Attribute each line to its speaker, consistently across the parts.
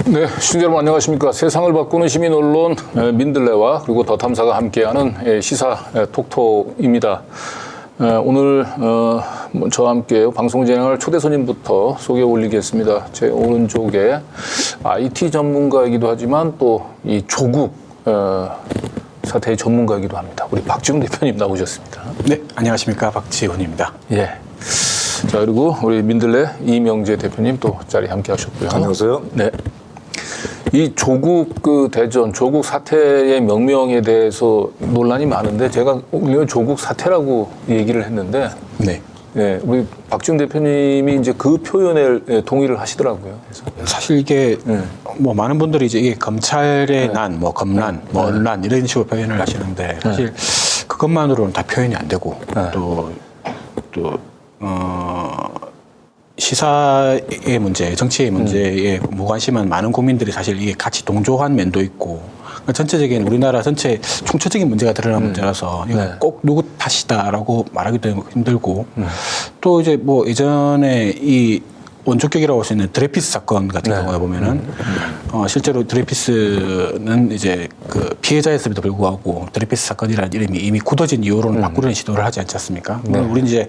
Speaker 1: 네, 시청자 여러분 안녕하십니까. 세상을 바꾸는 시민 언론 민들레와 그리고 더 탐사가 함께하는 시사 톡톡입니다. 오늘 저와 함께 방송 진행할 초대 손님부터 소개 올리겠습니다. 제 오른쪽에 IT 전문가이기도 하지만 또 이 조국 사태의 전문가이기도 합니다. 우리 박지훈 대표님 나오셨습니다.
Speaker 2: 네, 안녕하십니까. 박지훈입니다.
Speaker 1: 예. 자, 그리고 우리 민들레 이명재 대표님 또 자리 함께 하셨고요.
Speaker 3: 안녕하세요.
Speaker 1: 네. 이 조국 대전, 조국 사태의 명명에 대해서 논란이 많은데 제가 오늘 조국 사태라고 얘기를 했는데
Speaker 2: 네.
Speaker 1: 네, 우리 박지훈 대표님이 이제 그 표현에 동의를 하시더라고요. 그래서.
Speaker 2: 사실 이게 뭐 많은 분들이 이제 이게 검찰의 난, 뭐 검난, 뭐 언란 이런 식으로 표현을 하시는데 사실 그것만으로는 다 표현이 안 되고 시사의 문제, 정치의 문제에 무관심한 많은 국민들이 사실 이게 같이 동조한 면도 있고 전체적인 우리나라 전체 총체적인 문제가 드러난 문제라서 이거 꼭 누구 탓이다라고 말하기도 힘들고 또 이제 뭐 예전에 이 원조격이라고 할 수 있는 드레피스 사건 같은 경우에 보면은 실제로 드레피스는 이제 그 피해자였음에도 불구하고 드레피스 사건이라는 이름이 이미 굳어진 이후로는 바꾸려는 시도를 하지 않지 않습니까? 우리 이제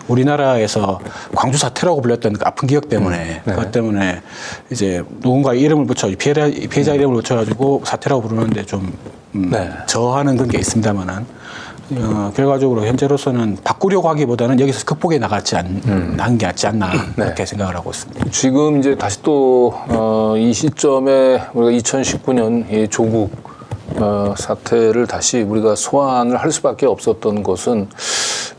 Speaker 2: 우리나라에서 광주 사태라고 불렸던 그 아픈 기억 때문에 그것 때문에 이제 누군가 이름을 붙여 피해자 이름을 붙여가지고 사태라고 부르는데 좀 저하는 그런 게 있습니다만은. 결과적으로 현재로서는 바꾸려고 하기보다는 여기서 극복해 나가지 않는 게 낫지 않나 그렇게 생각을 하고 있습니다.
Speaker 1: 지금 이제 다시 또 이 시점에 우리가 2019년 이 조국 사태를 다시 우리가 소환을 할 수밖에 없었던 것은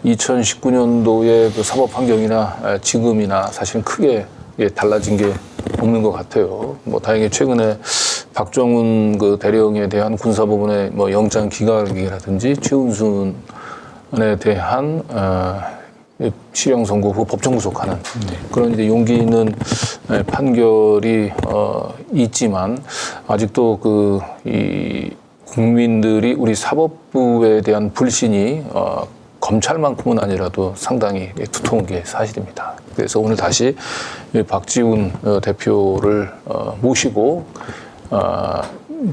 Speaker 1: 2019년도의 그 사법 환경이나 지금이나 사실은 크게 달라진 게 없는 것 같아요. 뭐 다행히 최근에 박정훈 그 대령에 대한 군사법원의 뭐 영장 기각이라든지 최은순에 대한 실형 선고 후 법정 구속하는 그런 이제 용기 있는 판결이 있지만 아직도 이 국민들이 우리 사법부에 대한 불신이 검찰만큼은 아니라도 상당히 두터운 게 사실입니다. 그래서 오늘 다시 박지훈 대표를 모시고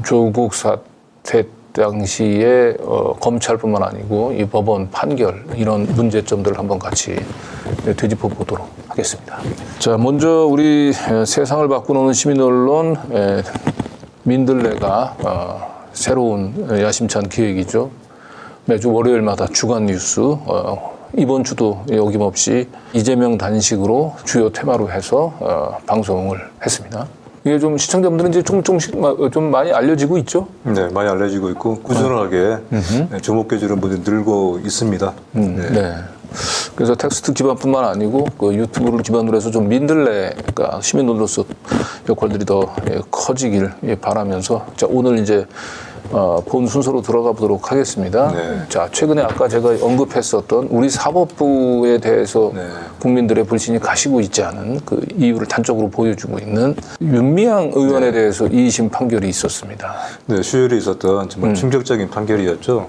Speaker 1: 조국 사태 당시에 검찰뿐만 아니고 이 법원 판결 이런 문제점들을 한번 같이 되짚어 보도록 하겠습니다. 자, 먼저 우리 세상을 바꾸는 시민 언론 민들레가 새로운 야심찬 기획이죠. 매주 월요일마다 주간 뉴스 이번 주도 어김없이 이재명 단식으로 주요 테마로 해서 방송을 했습니다. 이게 좀 시청자분들은 이제 조금씩 좀 많이 알려지고 있죠?
Speaker 3: 네, 많이 알려지고 있고 꾸준하게 주목해주는 분들이 늘고 있습니다.
Speaker 1: 네. 그래서 텍스트 기반뿐만 아니고 그 유튜브를 기반으로 해서 좀 민들레가 시민으로서 역할들이 더 커지길 바라면서 자, 오늘 이제 본 순서로 들어가 보도록 하겠습니다. 자, 최근에 아까 제가 언급했었던 우리 사법부에 대해서 국민들의 불신이 가시고 있지 않은 그 이유를 단적으로 보여주고 있는 윤미향 의원에 대해서 2심 판결이 있었습니다.
Speaker 3: 네, 수요일에 있었던 정말 충격적인 판결이었죠.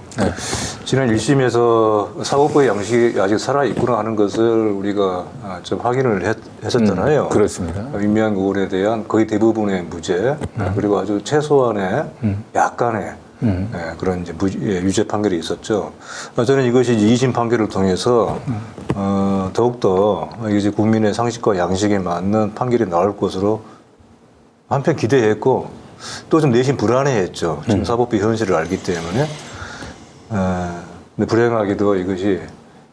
Speaker 3: 지난 1심에서 사법부의 양식이 아직 살아있구나 하는 것을 우리가 좀 확인을 했었잖아요.
Speaker 1: 그렇습니다.
Speaker 3: 윤미향 의원에 대한 거의 대부분의 무죄, 그리고 아주 최소한의 약간의 그런 이제 유죄 판결이 있었죠. 저는 이것이 이제 2심 판결을 통해서 더욱더 이제 국민의 상식과 양식에 맞는 판결이 나올 것으로 한편 기대했고 또 좀 내심 불안해했죠. 지금 사법부 현실을 알기 때문에. 근데 불행하게도 이것이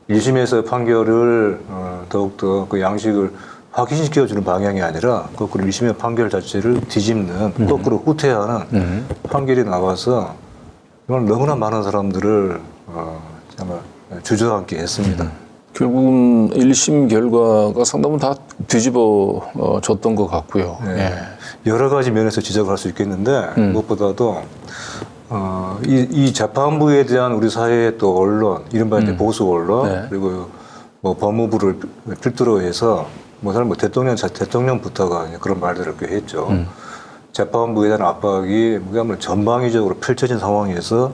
Speaker 3: 1심에서 판결을 더욱더 그 양식을 확인시켜주는 방향이 아니라 거꾸로 1심의 판결 자체를 뒤집는 거꾸로 후퇴하는 판결이 나와서 정말 너무나 많은 사람들을 정말 주저앉게 했습니다.
Speaker 1: 결국은 1심 결과가 상당히 다 뒤집어졌던 것 같고요.
Speaker 3: 여러 가지 면에서 지적을 할 수 있겠는데 무엇보다도 이 재판부에 대한 우리 사회의 또 언론, 이른바 이제 보수 언론 그리고 뭐 법무부를 필두로 해서 뭐 사실 뭐 대통령부터가 그런 말들을 꽤 했죠. 재판부에 대한 압박이 그야말로 전방위적으로 펼쳐진 상황에서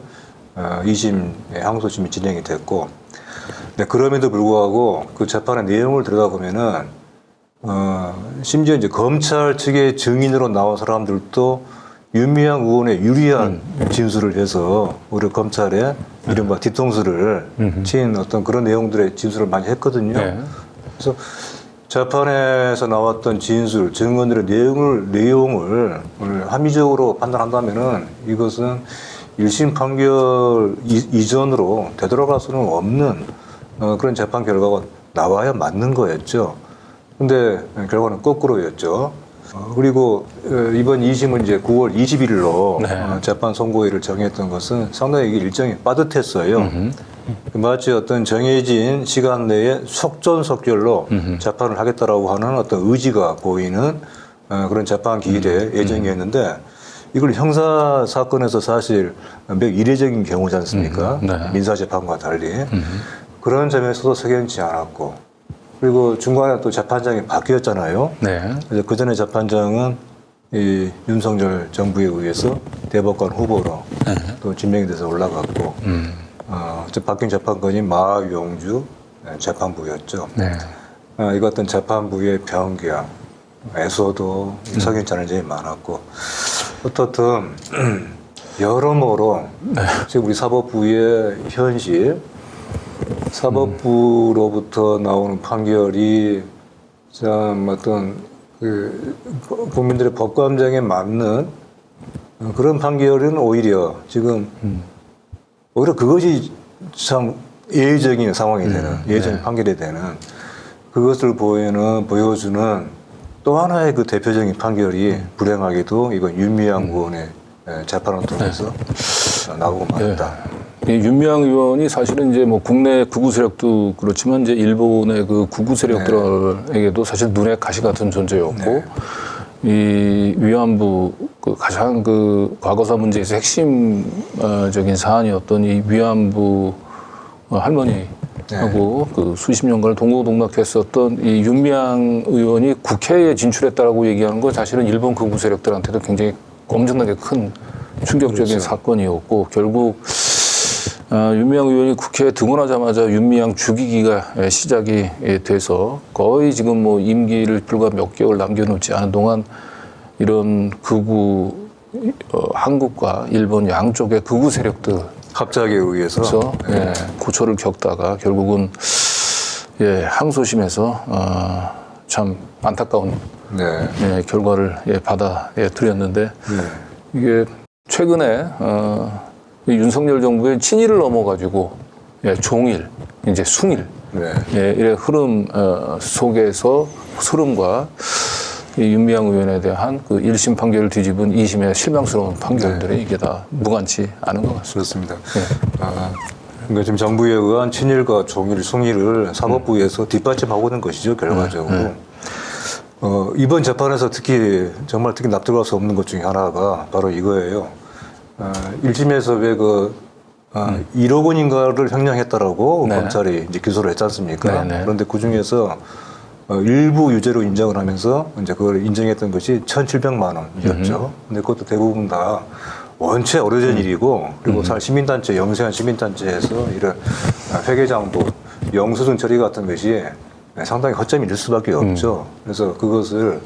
Speaker 3: 2심 항소심이 진행이 됐고, 근데 그럼에도 불구하고 그 재판의 내용을 들여다보면은 심지어 이제 검찰 측의 증인으로 나온 사람들도 윤미향 의원의 유리한 진술을 해서 우리 검찰에 이른바 뒤통수를 친 어떤 그런 내용들의 진술을 많이 했거든요.
Speaker 1: 네.
Speaker 3: 그래서 재판에서 나왔던 진술, 증언들의 내용을 오늘 합리적으로 판단한다면은 이것은 1심 판결 이전으로 되돌아갈 수는 없는 그런 재판 결과가 나와야 맞는 거였죠. 근데 결과는 거꾸로였죠. 그리고 이번 2심은 이제 9월 20일로
Speaker 1: 네.
Speaker 3: 재판 선고일을 정했던 것은 상당히 이게 일정이 빠듯했어요. 마치 어떤 정해진 시간 내에 속전속결로 재판을 하겠다라고 하는 어떤 의지가 보이는 그런 재판 기일의 예정이었는데 이걸 형사 사건에서 사실 매우 이례적인 경우지 않습니까?
Speaker 1: 네.
Speaker 3: 민사 재판과 달리 그런 점에서도 석연치 않았고 그리고 중간에 또 재판장이 바뀌었잖아요.
Speaker 1: 네.
Speaker 3: 그래서 그 전에 재판장은 이 윤석열 정부에 의해서 대법관 후보로 또 지명이 돼서 올라갔고 바뀐 재판관이 마용주 재판부였죠.
Speaker 1: 네.
Speaker 3: 이 같은 재판부의 변경에서도 석연치 않은 점이 많았고 어떻든 여러모로 지금 우리 사법부의 현실 사법부로부터 나오는 판결이 참 어떤 그 국민들의 법감정에 맞는 그런 판결은 오히려 지금 오히려 그것이 참 예외적인 상황이 되는 예외적인 판결이 되는 그것을 보여주는 또 하나의 그 대표적인 판결이 불행하게도 이번 윤미향 의원의 재판을 통해서 나오고 말았다.
Speaker 1: 이 윤미향 의원이 사실은 이제 뭐 국내 극우 세력도 그렇지만 이제 일본의 그 극우 세력들에게도 사실 눈에 가시 같은 존재였고 이 위안부 그 가장 그 과거사 문제에서 핵심적인 사안이었던 이 위안부 할머니하고 그 수십 년간 동고동락했었던 이 윤미향 의원이 국회에 진출했다라고 얘기하는 건 사실은 일본 극우 세력들한테도 굉장히 엄청나게 큰 충격적인
Speaker 3: 그렇죠.
Speaker 1: 사건이었고 결국 윤미향 의원이 국회에 등원하자마자 윤미향 죽이기가 시작이 돼서 거의 지금 뭐 임기를 불과 몇 개월 남겨놓지 않은 동안 이런 극우 한국과 일본 양쪽의 극우 세력들
Speaker 3: 합작에 의해서
Speaker 1: 고초를 겪다가 결국은 항소심에서 참 안타까운 결과를 받아들였는데 이게 최근에 윤석열 정부의 친일을 넘어가지고 종일 이제 숭일 이런 흐름 속에서 흐름과 이 윤미향 의원에 대한 그 1심 판결을 뒤집은 2심의 실망스러운 판결들이 이게 다 무관치 않은 것 같습니다.
Speaker 3: 그렇습니다. 그러니까 지금 정부에 의한 친일과 종일, 숭일을 사법부에서 뒷받침하고 있는 것이죠, 결과적으로. 이번 재판에서 특히 납득할 수 없는 것 중에 하나가 바로 이거예요. 1심에서 왜 1억 원인가를 횡령했다라고 검찰이 이제 기소를 했지 않습니까? 그런데 그 중에서 일부 유죄로 인정을 하면서 이제 그걸 인정했던 것이 1,700만 원이었죠. 근데 그것도 대부분 다 원체 오래전 일이고 그리고 시민단체, 영세한 시민단체에서 이런 회계장부, 영수증 처리 같은 것이 상당히 허점이 될 수밖에 없죠. 그래서 그것을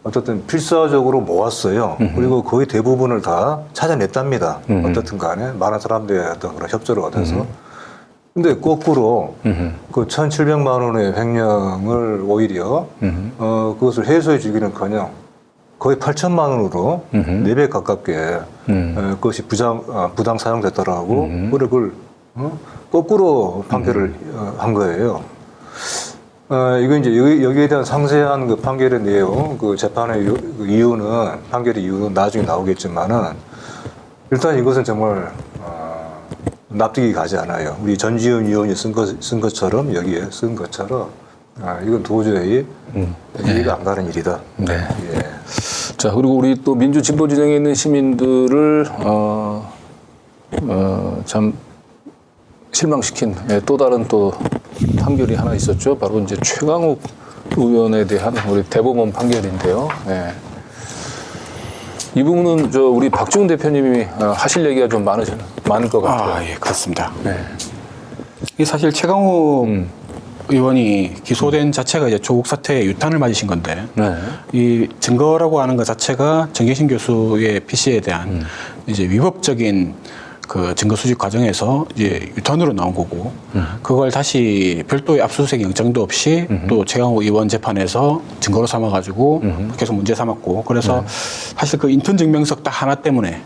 Speaker 3: 어쨌든 필사적으로 모았어요. 그리고 거의 대부분을 다 찾아냈답니다. 어떻든 간에 많은 사람들의 어떤 그런 협조를 얻어서. 근데 거꾸로 그 1,700만 원의 횡령을 오히려 그것을 해소해 주기는 커녕 거의 8천만 원으로 4배 가깝게 그것이 부당 사용됐더라고. 그걸 거꾸로 판결을 한 거예요. 이거 이제 여기에 대한 상세한 그 판결의 내용, 그 재판의 판결의 이유는 나중에 나오겠지만은 일단 이것은 정말 납득이 가지 않아요. 우리 전지현 의원이 쓴 것처럼 여기에 쓴 것처럼 이건 도저히 이해가 안 가는 일이다.
Speaker 1: 자, 그리고 우리 또 민주 진보 진영에 있는 시민들을 참 실망시킨 또 다른 또 판결이 하나 있었죠. 바로 이제 최강욱 의원에 대한 우리 대법원 판결인데요. 이 부분은 우리 박지훈 대표님이 하실 얘기가 좀 많을 것 같아요.
Speaker 2: 예, 그렇습니다. 이게 사실 최강욱 의원이 기소된 자체가 이제 조국 사태의 유탄을 맞으신 건데
Speaker 1: 네.
Speaker 2: 이 증거라고 하는 것 자체가 정계신 교수의 PC에 대한 이제 위법적인 그 증거 수집 과정에서 이제 유턴으로 나온 거고 그걸 다시 별도의 압수수색 영장도 없이 또 최강욱 의원 재판에서 증거로 삼아가지고 계속 문제 삼았고 그래서 사실 그 인턴 증명서 딱 하나 때문에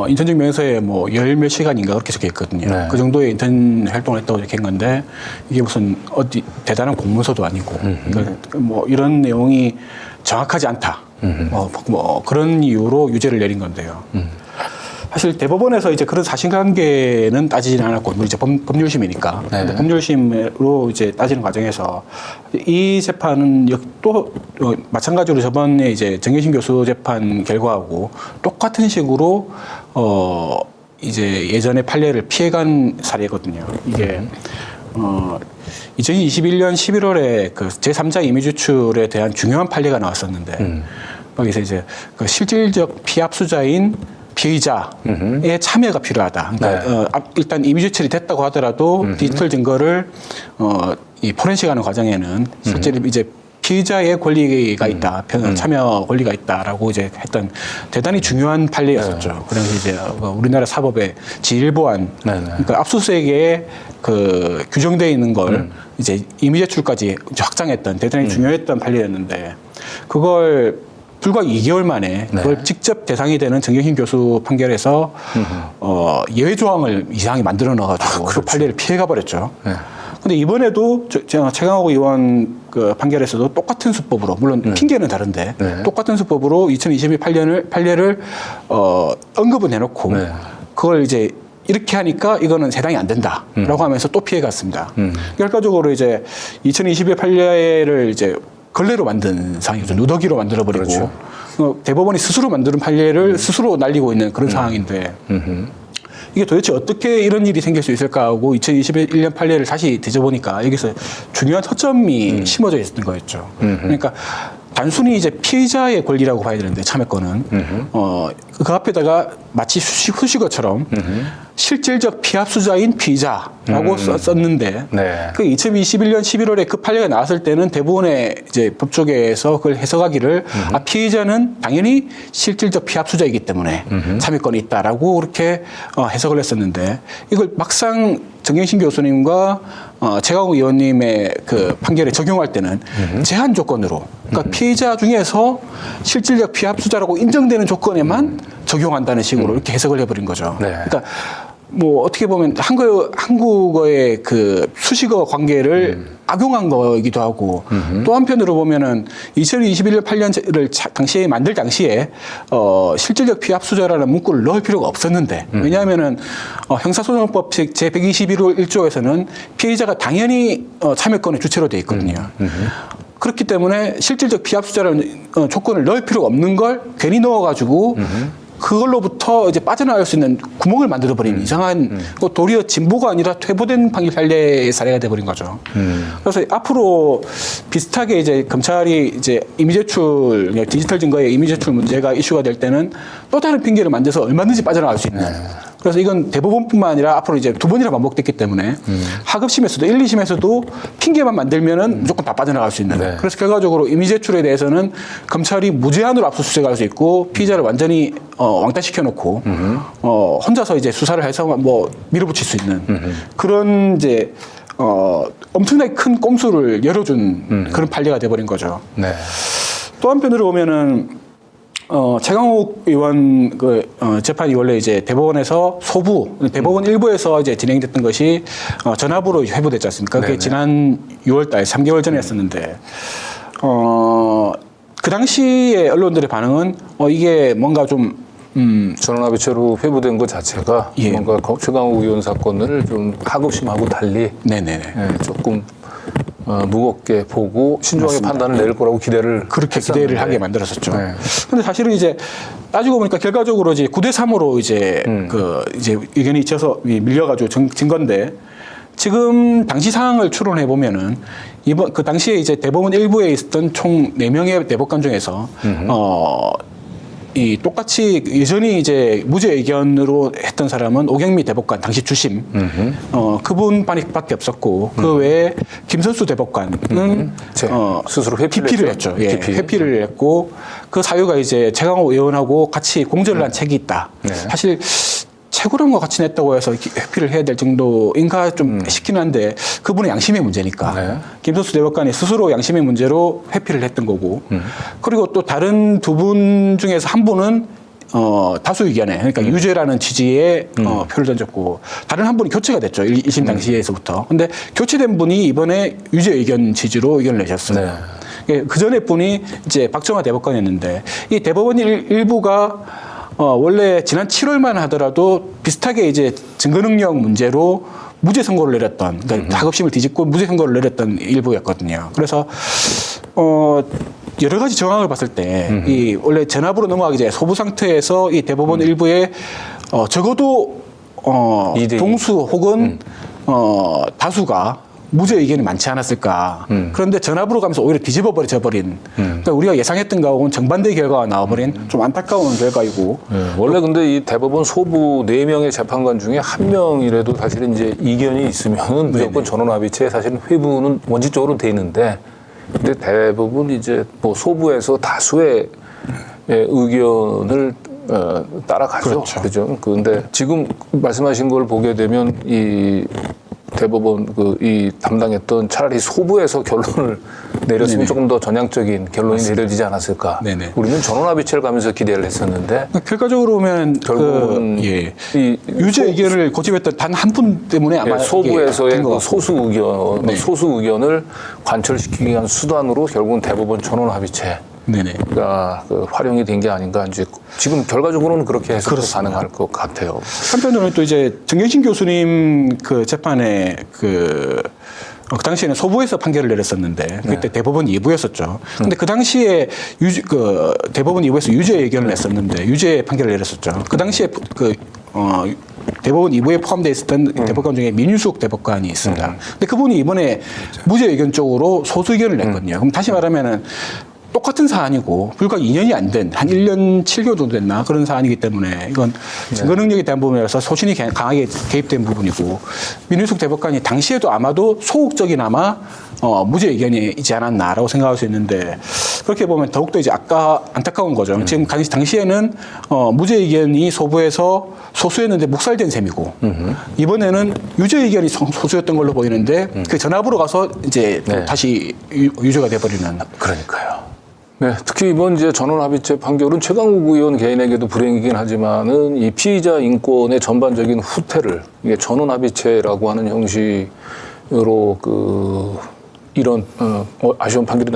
Speaker 2: 인턴 증명서에 뭐 열 몇 시간인가 그렇게 적혀 있거든요.
Speaker 1: 네.
Speaker 2: 그 정도의 인턴 활동을 했다고 적힌 건데 이게 무슨 어디 대단한 공문서도 아니고 그러니까 뭐 이런 내용이 정확하지 않다. 뭐 그런 이유로 유죄를 내린 건데요. 사실 대법원에서 이제 그런 사실관계는 따지지는 않았고, 이제 법률심이니까.
Speaker 1: 네.
Speaker 2: 근데 법률심으로 이제 따지는 과정에서 이 재판은 또 마찬가지로 저번에 이제 정계신 교수 재판 결과하고 똑같은 식으로 이제 예전에 판례를 피해간 사례거든요. 이게 2021년 11월에 그 제3자 임의주출에 대한 중요한 판례가 나왔었는데 거기서 이제 그 실질적 피압수자인 피의자의 참여가 필요하다. 그러니까 일단 임의주출이 됐다고 하더라도 디지털 증거를 이 포렌식하는 과정에는 실제로 이제 피의자의 권리가 있다, 참여 권리가 있다라고 이제 했던 대단히 중요한 판례였었죠. 그래서 이제 우리나라 사법의 제1보안, 그러니까 압수수색에 그 규정되어 있는 걸 이제 임의제출까지 확장했던 대단히 중요했던 판례였는데 그걸 불과 2개월 만에 그걸 직접 대상이 되는 정경심 교수 판결에서 예외 조항을 이상하게 만들어 넣어가지고 그 판례를 피해가 버렸죠. 근데 이번에도 최강욱 의원 그 판결에서도 똑같은 수법으로 물론 핑계는 다른데 똑같은 수법으로 2022 판례를 언급은 해놓고 그걸 이제 이렇게 하니까 이거는 세당이 안 된다라고 하면서 또 피해갔습니다. 결과적으로 이제 2022 판례를 이제 걸레로 만든 상황이죠. 누더기로 만들어버리고
Speaker 1: 그렇죠.
Speaker 2: 대법원이 스스로 만드는 판례를 스스로 날리고 있는 그런 상황인데 이게 도대체 어떻게 이런 일이 생길 수 있을까 하고 2021년 판례를 다시 뒤져보니까 여기서 중요한 허점이 심어져 있었던 거였죠. 그러니까 단순히 이제 피의자의 권리라고 봐야 되는데 참여권은 그 앞에다가 마치 후식어처럼 실질적 피압수자인 피의자라고 썼는데 그 2021년 11월에 그 판례가 나왔을 때는 대부분의 이제 법조계에서 그걸 해석하기를 피의자는 당연히 실질적 피압수자이기 때문에 참여권이 있다라고 그렇게 해석을 했었는데 이걸 막상 정경심 교수님과 최강욱 의원님의 그 판결에 적용할 때는 제한 조건으로 그러니까 피의자 중에서 실질적 피압수자라고 인정되는 조건에만 적용한다는 식으로 이렇게 해석을 해버린 거죠. 그러니까 뭐 어떻게 보면 한국어의 그 수식어 관계를 악용한 거이기도 하고 또 한편으로 보면은 2021년 8년을 당시에 만들 당시에 실질적 피압수자라는 문구를 넣을 필요가 없었는데 왜냐하면은 형사소송법 제 121호 1조에서는 피의자가 당연히 참여권의 주체로 돼 있거든요. 그렇기 때문에 실질적 피압수자라는 조건을 넣을 필요가 없는 걸 괜히 넣어가지고 그걸로부터 이제 빠져나갈 수 있는 구멍을 만들어버린 이상한 도리어 진보가 아니라 퇴보된 판례의 사례가 돼버린 거죠. 그래서 앞으로 비슷하게 이제 검찰이 이제 임의제출 디지털 증거의 임의제출 문제가 이슈가 될 때는 또 다른 핑계를 만들어서 얼마든지 빠져나갈 수 있는. 그래서 이건 대법원뿐만 아니라 앞으로 이제 두 번이나 반복됐기 때문에 하급심에서도 1, 2심에서도 핑계만 만들면은 무조건 다 빠져나갈 수 있는. 그래서 결과적으로 임의제출에 대해서는 검찰이 무제한으로 압수수색할 수 있고 피의자를 완전히 왕따시켜놓고 혼자서 이제 수사를 해서 뭐 밀어붙일 수 있는 그런 이제 엄청나게 큰 꼼수를 열어준 그런 판례가 돼버린 거죠. 또 한편으로 보면은 최강욱 의원 재판이 원래 이제 대법원에서 소부, 대법원 일부에서 이제 진행됐던 것이 전압으로 회부됐지 않습니까? 그게 지난 6월달 3개월 전에 했었는데 그 당시에 언론들의 반응은 이게 뭔가 좀
Speaker 1: 전원합의체로 회부된 것 자체가 뭔가 최강욱 의원 사건을 좀 하급심하고 달리 조금 무겁게 보고 신중하게 판단을 내릴 거라고 기대를
Speaker 2: 그렇게 기대를 하게 만들었었죠. 근데 사실은 이제 따지고 보니까 결과적으로 이제 9대3으로 이제 이제 의견이 있어서 밀려가지고 진 건데 지금 당시 상황을 추론해 보면은 이번 그 당시에 이제 대법원 일부에 있었던 총 4명의 대법관 중에서 이 똑같이 예전에 이제 무죄 의견으로 했던 사람은 오경미 대법관 당시 주심 그분밖에 없었고 그 외에 김선수 대법관은
Speaker 1: 스스로
Speaker 2: 회피를 했죠. 예, 회피를 했고 그 사유가 이제 최강호 의원하고 같이 공저를 한 책이 있다.
Speaker 1: 네.
Speaker 2: 사실 최고랑과 같이 냈다고 해서 회피를 해야 될 정도인가 좀 싶긴 한데 그분의 양심의 문제니까
Speaker 1: 네.
Speaker 2: 김선수 대법관이 스스로 양심의 문제로 회피를 했던 거고 그리고 또 다른 두 분 중에서 한 분은 다수 의견에 그러니까 유죄라는 취지의 표를 던졌고 다른 한 분이 교체가 됐죠. 1심 당시에서부터. 근데 교체된 분이 이번에 유죄 의견 취지로 의견을 내셨어요. 네. 그 전에 분이 이제 박정화 대법관이었는데 이 대법원 일부가 원래 지난 7월만 하더라도 비슷하게 이제 증거 능력 문제로 무죄 선고를 내렸던, 그러니까 작업심을 뒤집고 무죄 선고를 내렸던 일부였거든요. 그래서 여러 가지 정황을 봤을 때 이 원래 전압으로 넘어가기 전에 소부 상태에서 이 대법원 일부에 적어도 동수 혹은 다수가 무죄 의견이 많지 않았을까. 그런데 전압으로 가면서 오히려 뒤집어 버린. 그러니까 우리가 예상했던 거하고는 정반대 결과가 나와버린 좀 안타까운 결과이고.
Speaker 1: 원래 근데 이 대법원 소부 4명의 재판관 중에 1명이라도 사실은 이제 이견이 있으면 무조건 전원합의체 사실은 회부는 원칙적으로 돼 있는데 근데 대부분 이제 뭐 소부에서 다수의 의견을 따라가죠. 그죠? 그런데 지금 말씀하신 걸 보게 되면 이 대법원 이 담당했던 차라리 소부에서 결론을 내렸으면 조금 더 전향적인 결론이
Speaker 2: 맞습니다.
Speaker 1: 내려지지 않았을까.
Speaker 2: 네네.
Speaker 1: 우리는 전원합의체를 가면서 기대를 했었는데
Speaker 2: 결과적으로 보면
Speaker 1: 결국은
Speaker 2: 이 유죄 의견을 고집했던 단 한 분 때문에 아마
Speaker 1: 소부에서의 그 소수 의견,
Speaker 2: 네.
Speaker 1: 소수 의견을 관철시키기 위한 수단으로 결국은 대법원 전원합의체.
Speaker 2: 네네.
Speaker 1: 가 활용이 된 게 아닌가 이제 지금 결과적으로는 그렇게 해서 가능할 것 같아요.
Speaker 2: 한편으로는 또 이제 정경심 교수님 그 재판에 그 당시에는 소부에서 판결을 내렸었는데 그때 대법원 2부였었죠. 근데 그 당시에 대법원 2부에서 유죄 의견을 냈었는데 유죄 판결을 내렸었죠. 그 당시에 대법원 2부에 포함되어 있었던 대법관 중에 민유숙 대법관이 있습니다. 근데 그분이 이번에 무죄 의견 쪽으로 소수 의견을 냈거든요. 그럼 다시 말하면은 똑같은 사안이고 불과 2년이 안 된 한 1년 7개월 정도 됐나 그런 사안이기 때문에 이건 증거 능력에 대한 부분이라서 소신이 강하게 개입된 부분이고 민유숙 대법관이 당시에도 아마도 소극적이나마 무죄 의견이지 않았나라고 생각할 수 있는데 그렇게 보면 더욱더 이제 안타까운 거죠. 지금 당시에는 무죄 의견이 소부에서 소수였는데 묵살된 셈이고 이번에는 유죄 의견이 소수였던 걸로 보이는데 그 전압으로 가서 이제 또 다시 유죄가 돼버리는.
Speaker 1: 그러니까요. 네, 특히 이번 이제 전원합의체 판결은 최강욱 의원 개인에게도 불행이긴 하지만은 이 피의자 인권의 전반적인 후퇴를 이게 전원합의체라고 하는 형식으로 이런 아쉬운 판결이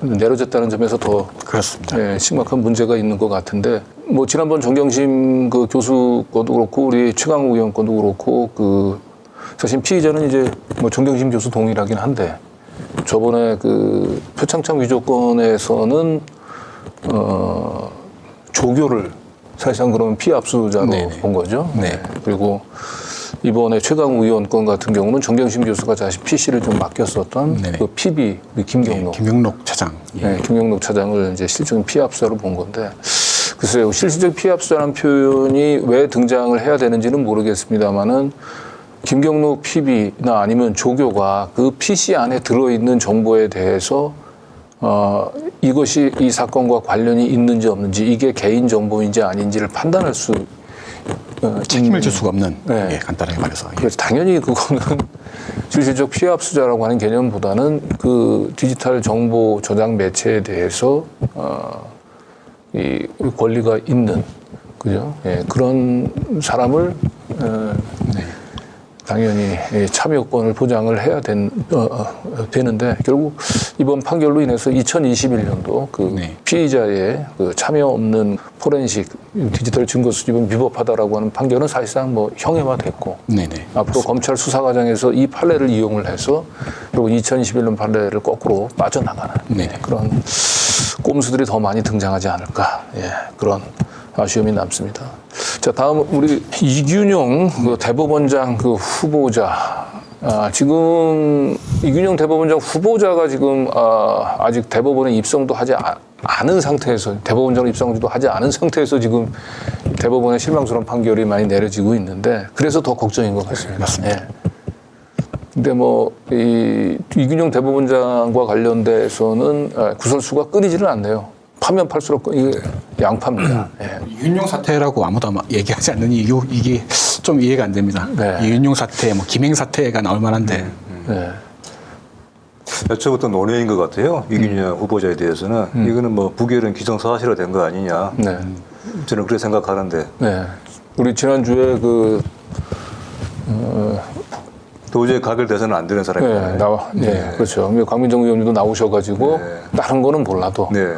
Speaker 1: 내려졌다는 점에서 더
Speaker 2: 그렇습니다.
Speaker 1: 심각한 문제가 있는 것 같은데 뭐 지난번 정경심 그 교수 것도 그렇고 우리 최강욱 의원 것도 그렇고 사실 피의자는 이제 뭐 정경심 교수 동일하긴 한데. 저번에 표창장 위조건에서는 조교를 사실상 그러면 피의 압수자로 본 거죠.
Speaker 2: 네.
Speaker 1: 그리고 이번에 최강욱 의원 건 같은 경우는 정경심 교수가 자신 PC를 좀 맡겼었던 그 PB 김경록.
Speaker 2: 김경록 차장.
Speaker 1: 네, 김경록 차장을 이제 실질적인 피의 압수자로 본 건데 글쎄요 실질적 피의 압수자라는 표현이 왜 등장을 해야 되는지는 모르겠습니다만은. 김경록 PB나 아니면 조교가 그 PC 안에 들어있는 정보에 대해서 이것이 이 사건과 관련이 있는지 없는지 이게 개인 정보인지 아닌지를 판단할 수
Speaker 2: 책임을 질 수가 없는
Speaker 1: 네.
Speaker 2: 간단하게 말해서.
Speaker 1: 그래서 당연히 그거는 실질적 피해 압수자라고 하는 개념보다는 그 디지털 정보 저장 매체에 대해서 이 권리가 있는 그죠? 예, 그런 사람을 당연히 참여권을 보장을 해야 되는데 결국 이번 판결로 인해서 2021년도 피의자의 참여 없는 포렌식 디지털 증거 수집은 위법하다라고 하는 판결은 사실상 뭐 형해화됐고 앞으로 맞습니다. 검찰 수사 과정에서 이 판례를 이용을 해서 그리고 2021년 판례를 거꾸로 빠져나가는 그런 꼼수들이 더 많이 등장하지 않을까 그런 아쉬움이 남습니다. 자, 다음 우리 이균용 대법원장 후보자 지금 이균용 대법원장 후보자가 지금 아직 대법원에 입성도 하지 않은 상태에서 대법원장으로 입성도 하지 않은 상태에서 지금 대법원의 실망스러운 판결이 많이 내려지고 있는데 그래서 더 걱정인 것 같습니다.
Speaker 2: 맞습니다.
Speaker 1: 예. 근데 뭐 이균용 대법원장과 관련돼서는 구설수가 끊이지는 않네요. 파면 팔수록 이게 양파입니다. 예.
Speaker 2: 이윤용 사태라고 아무도 아마 얘기하지 않는 이유 이게 좀 이해가 안 됩니다.
Speaker 1: 네.
Speaker 2: 이윤용 사태, 뭐 김행 사태가 나올 만한데
Speaker 1: 네.
Speaker 3: 여쭤봤던 논의인 것 같아요. 이균용 후보자에 대해서는 이거는 뭐 부결은 기정사실화 된 거 아니냐.
Speaker 1: 네.
Speaker 3: 저는 그렇게 생각하는데
Speaker 1: 네. 우리 지난주에
Speaker 3: 도저히 가결돼서는 안 되는 사람이잖아요.
Speaker 1: 네, 그렇죠. 강민정 의원님도 나오셔가지고
Speaker 3: 네.
Speaker 1: 다른 거는 몰라도
Speaker 3: 네.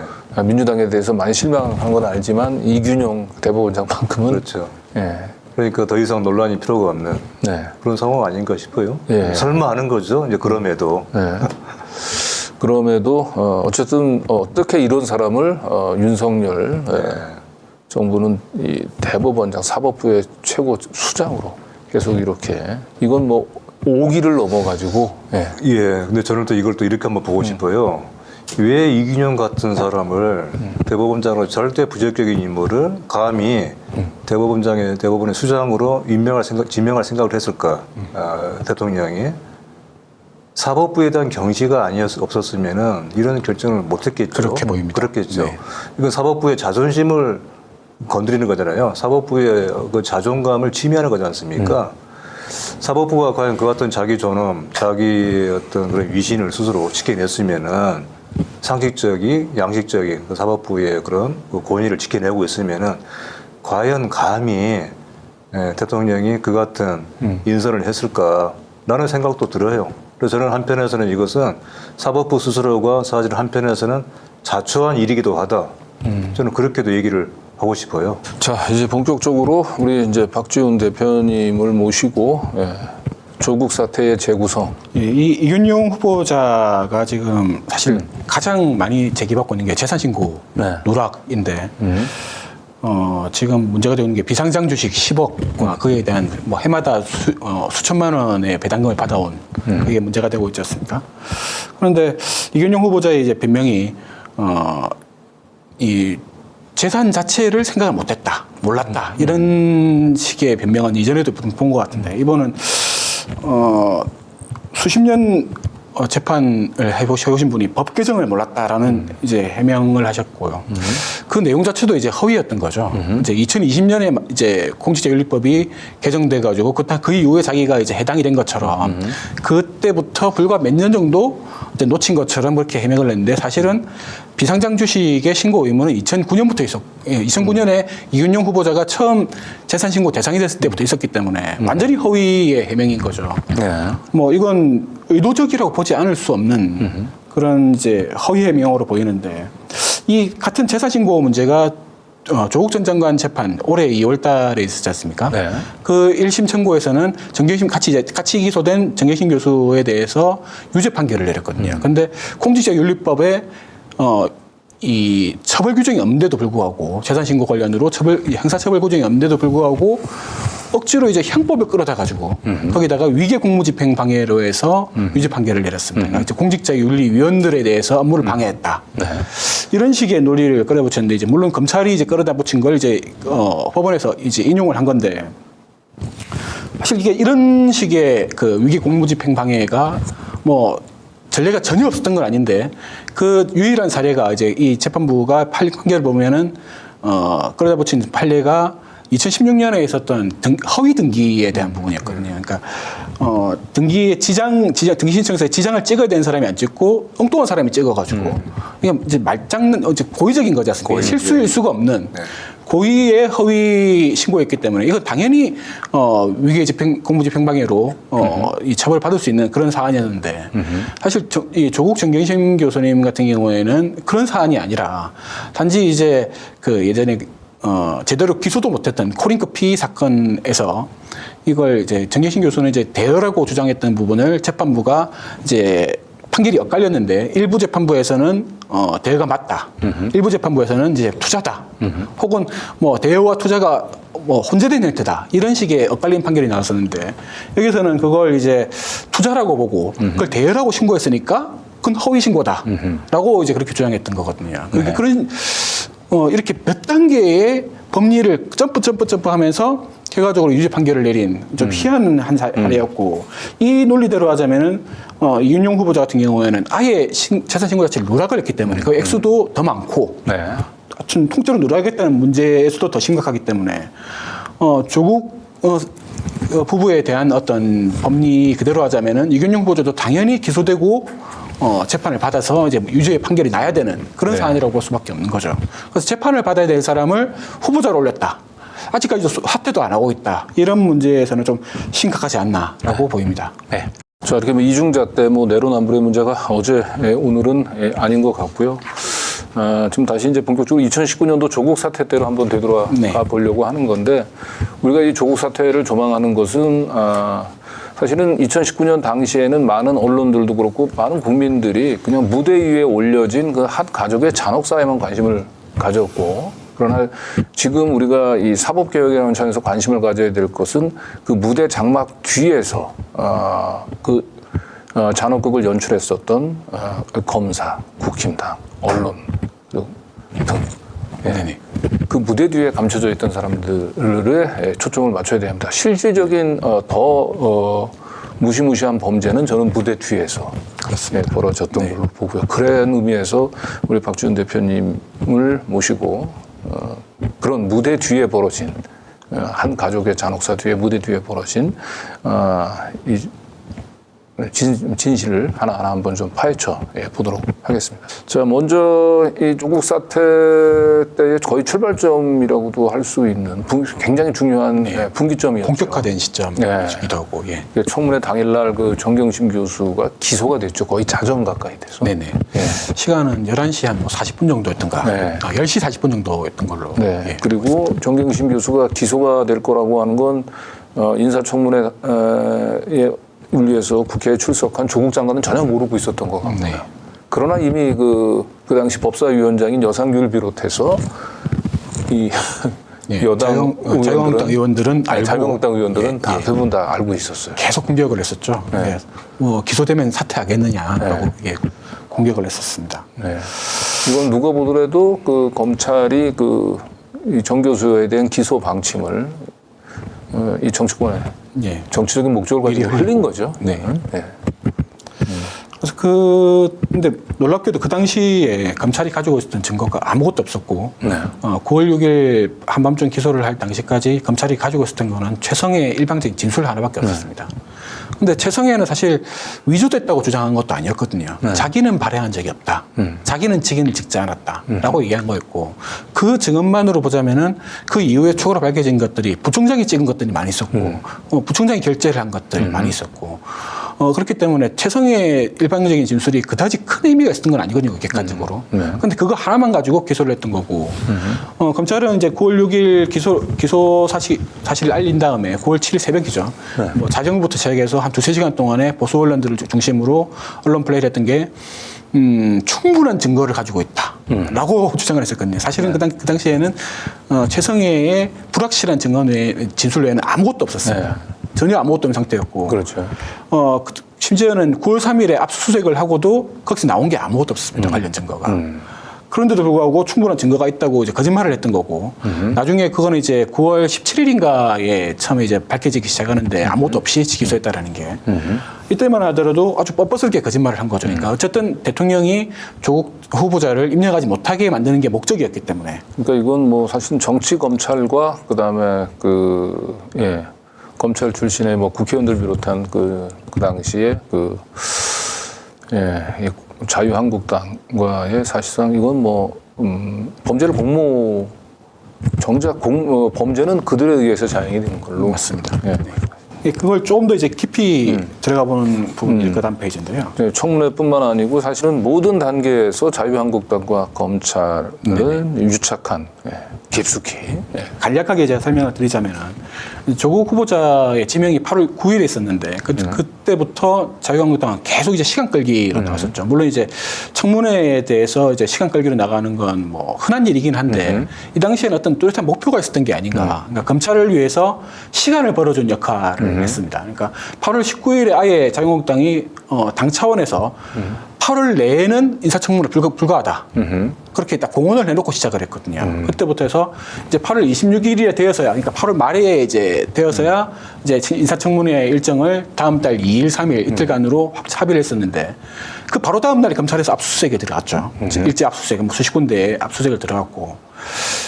Speaker 1: 민주당에 대해서 많이 실망한 건 알지만 이균용 대법원장만큼은
Speaker 3: 그렇죠.
Speaker 1: 예,
Speaker 3: 그러니까 더 이상 논란이 필요가 없는
Speaker 1: 네,
Speaker 3: 그런 상황 아닌가 싶어요.
Speaker 1: 예.
Speaker 3: 설마 하는 거죠. 이제 그럼에도.
Speaker 1: 네. 그럼에도 어쨌든 어떻게 이런 사람을 윤석열 정부는 이 대법원장 사법부의 최고 수장으로 계속 이렇게 이건 뭐 5기를 넘어가지고 예.
Speaker 3: 예. 근데 저는 또 이걸 또 이렇게 한번 보고 싶어요. 왜 이균용 같은 사람을 대법원장으로 절대 부적격인 인물을 감히 대법원의 수장으로 지명할 생각을 했을까? 대통령이 사법부에 대한 경시가 없었으면은 이런 결정을 못했겠죠.
Speaker 2: 그렇게 보입니다.
Speaker 3: 그렇겠죠.
Speaker 2: 네.
Speaker 3: 이건 사법부의 자존심을 건드리는 거잖아요. 사법부의 그 자존감을 침해하는 거지 않습니까? 사법부가 과연 그 같은 자기 존엄, 자기 어떤 그런 위신을 스스로 지켜냈으면은 상식적인, 양식적인 그 사법부의 그런 그 권위를 지켜내고 있으면은 과연 감히 대통령이 그 같은 인선을 했을까라는 생각도 들어요. 그래서 저는 한편에서는 이것은 사법부 스스로가 사실 한편에서는 자초한 일이기도 하다. 저는 그렇게도 얘기를 하고 싶어요.
Speaker 1: 자, 이제 본격적으로 우리 이제 박지훈 대표님을 모시고 조국 사태의 재구성.
Speaker 2: 예, 이균용 후보자가 지금 사실 가장 많이 제기받고 있는 게 재산신고
Speaker 1: 네.
Speaker 2: 누락인데 지금 문제가 되는 게 비상장 주식 10억과 그에 대한 뭐 해마다 수천만 원의 배당금을 받아온 그게 문제가 되고 있지 않습니까? 그런데 이균용 후보자의 이제 변명이 이 재산 자체를 생각을 못했다, 몰랐다 이런 식의 변명은 이전에도 본 것 같은데 이번은 수십 년 재판을 해보신 분이 법 개정을 몰랐다라는 이제 해명을 하셨고요. 그 내용 자체도 이제 허위였던 거죠. 이제 2020년에 이제 공직자윤리법이 개정돼가지고 그 이후에 자기가 이제 해당이 된 것처럼 그때부터 불과 몇 년 정도 이제 놓친 것처럼 그렇게 해명을 했는데 사실은 비상장 주식의 신고 의무는 2009년부터 2009년에 이균용 후보자가 처음 재산 신고 대상이 됐을 때부터 있었기 때문에 완전히 허위의 해명인 거죠.
Speaker 1: 네.
Speaker 2: 뭐 이건 의도적이라고 보지 않을 수 없는 그런 이제 허위 해명으로 보이는데 이 같은 재산 신고 문제가 조국 전 장관 재판 올해 2월 달에 있었지 않습니까?
Speaker 1: 네.
Speaker 2: 그 1심 청구에서는 정경심 같이 기소된 정경심 교수에 대해서 유죄 판결을 내렸거든요. 그런데 공직자윤리법에 이 처벌 규정이 없는데도 불구하고 재산 신고 관련으로 형사처벌 규정이 없는데도 불구하고 억지로 이제 형법을 끌어다 가지고 거기다가 위계 공무집행 방해로 해서 유죄 판결을 내렸습니다. 그러니까 이제 공직자윤리위원들에 대해서 업무를 방해했다.
Speaker 1: 네.
Speaker 2: 이런 식의 논리를 끌어붙였는데 이제 물론 검찰이 이제 끌어다 붙인 걸 이제 법원에서 이제 인용을 한 건데 사실 이게 이런 식의 그 위계 공무집행 방해가 뭐 전례가 전혀 없었던 건 아닌데 그 유일한 사례가 이제 이 재판부가 판결을 보면은 끌어다 붙인 판례가 2016년에 있었던 허위 등기에 대한 부분이었거든요. 그러니까 등기의 등기 신청서에 지장을 찍어야 되는 사람이 안 찍고 엉뚱한 사람이 찍어가지고 이게 이제 말장난, 이제 고의적인 거지 않습니까? 실수일 수가 없는 고의의 허위 신고였기 때문에 이건 당연히 위계 공무집행방해로 이 처벌을 받을 수 있는 그런 사안이었는데 사실 이 조국 정경심 교수님 같은 경우에는 그런 사안이 아니라 단지 이제 그 예전에 제대로 기소도 못했던 코링크 피의 사건에서 이걸 이제 정경심 교수는 이제 대여라고 주장했던 부분을 재판부가 이제 판결이 엇갈렸는데 일부 재판부에서는 대여가 맞다. 일부 재판부에서는 이제 투자다. 혹은 뭐 대여와 투자가 뭐 혼재된 형태다 이런 식의 엇갈린 판결이 나왔었는데 여기서는 그걸 이제 투자라고 보고 그걸 대여라고 신고했으니까 그건 허위 신고다라고 이제 그렇게 주장했던 거거든요.
Speaker 1: 네.
Speaker 2: 그런 이렇게 몇 단계의 법리를 점프하면서 결과적으로 유죄 판결을 내린 좀 희한한 한 사례였고 이 논리대로 하자면은 이윤용 후보자 같은 경우에는 아예 재산 신고 자체를 누락을 했기 때문에 그 액수도 더 많고
Speaker 1: 네.
Speaker 2: 하여튼 통째로 누락했다는 문제에서도 더 심각하기 때문에 조국 부부에 대한 어떤 법리 그대로 하자면은 이윤용 후보자도 당연히 기소되고 재판을 받아서 이제 유죄 판결이 나야 되는 그런
Speaker 1: 네.
Speaker 2: 사안이라고 볼 수밖에 없는 거죠. 그래서 재판을 받아야 될 사람을 후보자로 올렸다. 아직까지도 합의도 안 하고 있다. 이런 문제에서는 좀 심각하지 않나라고 보입니다.
Speaker 1: 네. 자, 이렇게 뭐 이중자 때 뭐 내로남불의 문제가 어제, 오늘은 아닌 것 같고요. 지금 다시 이제 본격적으로 2019년도 조국 사태 때로 한번 되돌아가
Speaker 2: 네.
Speaker 1: 보려고 하는 건데 우리가 이 조국 사태를 조망하는 것은 사실은 2019년 당시에는 많은 언론들도 그렇고 많은 국민들이 그냥 무대 위에 올려진 그 한 가족의 잔혹사에만 관심을 가졌고 그러나 지금 우리가 이 사법개혁이라는 차원에서 관심을 가져야 될 것은 그 무대 장막 뒤에서 잔혹극을 연출했었던 검사, 국힘당, 언론 등
Speaker 2: 네네.
Speaker 1: 그 무대 뒤에 감춰져 있던 사람들에 초점을 맞춰야 됩니다. 실질적인 더 무시무시한 범죄는 저는 무대 뒤에서 벌어졌던 걸로 보고요. 그런 의미에서 우리 박지원 대표님을 모시고 그런 무대 뒤에 벌어진 한 가족의 잔혹사 뒤에 무대 뒤에 벌어진 이 진실을 하나하나 한번 좀 파헤쳐 보도록 하겠습니다. 자, 먼저 이 조국 사태 때의 거의 출발점이라고도 할 수 있는 굉장히 중요한 분기점이었죠.
Speaker 2: 본격화된 시점이기도 하고, 예.
Speaker 1: 청문회 당일날 그 정경심 교수가 기소가 됐죠. 거의 자정 가까이 돼서.
Speaker 2: 네네. 시간은 11시 한 40분 정도였던가.
Speaker 1: 네.
Speaker 2: 10시 40분 정도였던 걸로.
Speaker 1: 네.
Speaker 2: 예.
Speaker 1: 그리고 정경심 교수가 기소가 될 거라고 하는 건 인사청문회에 위해서 국회에 출석한 조국 장관은 전혀 모르고 있었던 것 같고요.
Speaker 2: 네.
Speaker 1: 그러나 이미 그 당시 법사위원장인 여상규를 비롯해서 이
Speaker 2: 예.
Speaker 1: 여당
Speaker 2: 자유한국당 의원들은 알고,
Speaker 1: 자유한국당 의원들은
Speaker 2: 예,
Speaker 1: 다
Speaker 2: 예.
Speaker 1: 대부분 다 알고 있었어요.
Speaker 2: 계속 공격을 했었죠.
Speaker 1: 네.
Speaker 2: 예. 뭐 기소되면 사퇴하겠느냐라고 예. 공격을 했었습니다.
Speaker 1: 네. 이건 누가 보더라도 그 검찰이 이 정 교수에 대한 기소 방침을 이 정치권의
Speaker 2: 예.
Speaker 1: 정치적인 목적을 가지고 흘린 거죠.
Speaker 2: 네.
Speaker 1: 네.
Speaker 2: 그래서 근데 놀랍게도 그 당시에 검찰이 가지고 있었던 증거가 아무것도 없었고,
Speaker 1: 네.
Speaker 2: 9월 6일 한밤중 기소를 할 당시까지 검찰이 가지고 있었던 거는 최성의 일방적인 진술 하나밖에 없었습니다. 근데 최성애는 사실 위조됐다고 주장한 것도 아니었거든요. 자기는 발행한 적이 없다. 자기는 직인을 찍지 않았다라고 얘기한 거였고, 그 증언만으로 보자면은 그 이후에 추가로 밝혀진 것들이 부총장이 찍은 것들이 많이 있었고, 부총장이 결재를 한 것들이 많이 있었고, 그렇기 때문에 최성애의 일방적인 진술이 그다지 큰 의미가 있었던 건 아니거든요, 객관적으로. 그런데 그거 하나만 가지고 기소를 했던 거고, 검찰은 이제 9월 6일 기소 사실을 알린 다음에 9월 7일 새벽이죠. 뭐 자정부터 시작해서 한 2-3시간 동안에 보수 언론들을 중심으로 언론 플레이를 했던 게 충분한 증거를 가지고 있다라고 주장을 했었거든요. 사실은 그 당시에는 최성애의 불확실한 증거 외에 진술 외에는 아무것도 없었습니다. 전혀 아무것도 없는 상태였고.
Speaker 1: 그렇죠.
Speaker 2: 심지어는 9월 3일에 압수수색을 하고도 거기서 나온 게 아무것도 없었습니다. 관련 증거가. 그런데도 불구하고 충분한 증거가 있다고 이제 거짓말을 했던 거고, 나중에 그거는 이제 9월 17일인가에 처음에 이제 밝혀지기 시작하는데 아무것도 없이 기소했다라는 게, 이때만 하더라도 아주 뻔뻔스럽게 거짓말을 한 거죠. 그러니까 어쨌든 대통령이 조국 후보자를 임명하지 못하게 만드는 게 목적이었기 때문에.
Speaker 1: 그러니까 이건 뭐 사실 정치 검찰과 그다음에 검찰 출신의 뭐 국회의원들 비롯한 그 당시에 이 자유한국당과의 사실상 이건 뭐 범죄를 공모 정작 범죄는 그들에 의해서 자행이 된 걸로
Speaker 2: 맞습니다. 그걸 조금 더 이제 깊이 들어가 보는 부분이 그 다음 페이지인데요.
Speaker 1: 네, 청문회뿐만 아니고 사실은 모든 단계에서 자유한국당과 검찰은 유착한 깊숙이. 예.
Speaker 2: 간략하게 제가 설명을 드리자면은 조국 후보자의 지명이 8월 9일에 있었는데 그때부터 자유한국당은 계속 이제 시간 끌기로 나왔었죠. 물론 이제 청문회에 대해서 이제 시간 끌기로 나가는 건 뭐 흔한 일이긴 한데 이 당시에는 어떤 뚜렷한 목표가 있었던 게 아닌가. 그러니까 검찰을 위해서 시간을 벌어준 역할을 했습니다. 그러니까 8월 19일에 아예 자유한국당이 당 차원에서 8월 내에는 인사청문회 불가하다. 그렇게 딱 공언을 해놓고 시작을 했거든요. 그때부터 해서 이제 8월 26일에 되어서야, 그러니까 8월 말에 이제 되어서야 이제 인사청문회 일정을 다음 달 2일, 3일 이틀간으로 합의를 했었는데 그 바로 다음 날에 검찰에서 압수수색에 들어갔죠. 일제 압수수색, 수십 군데에 압수수색을 들어갔고.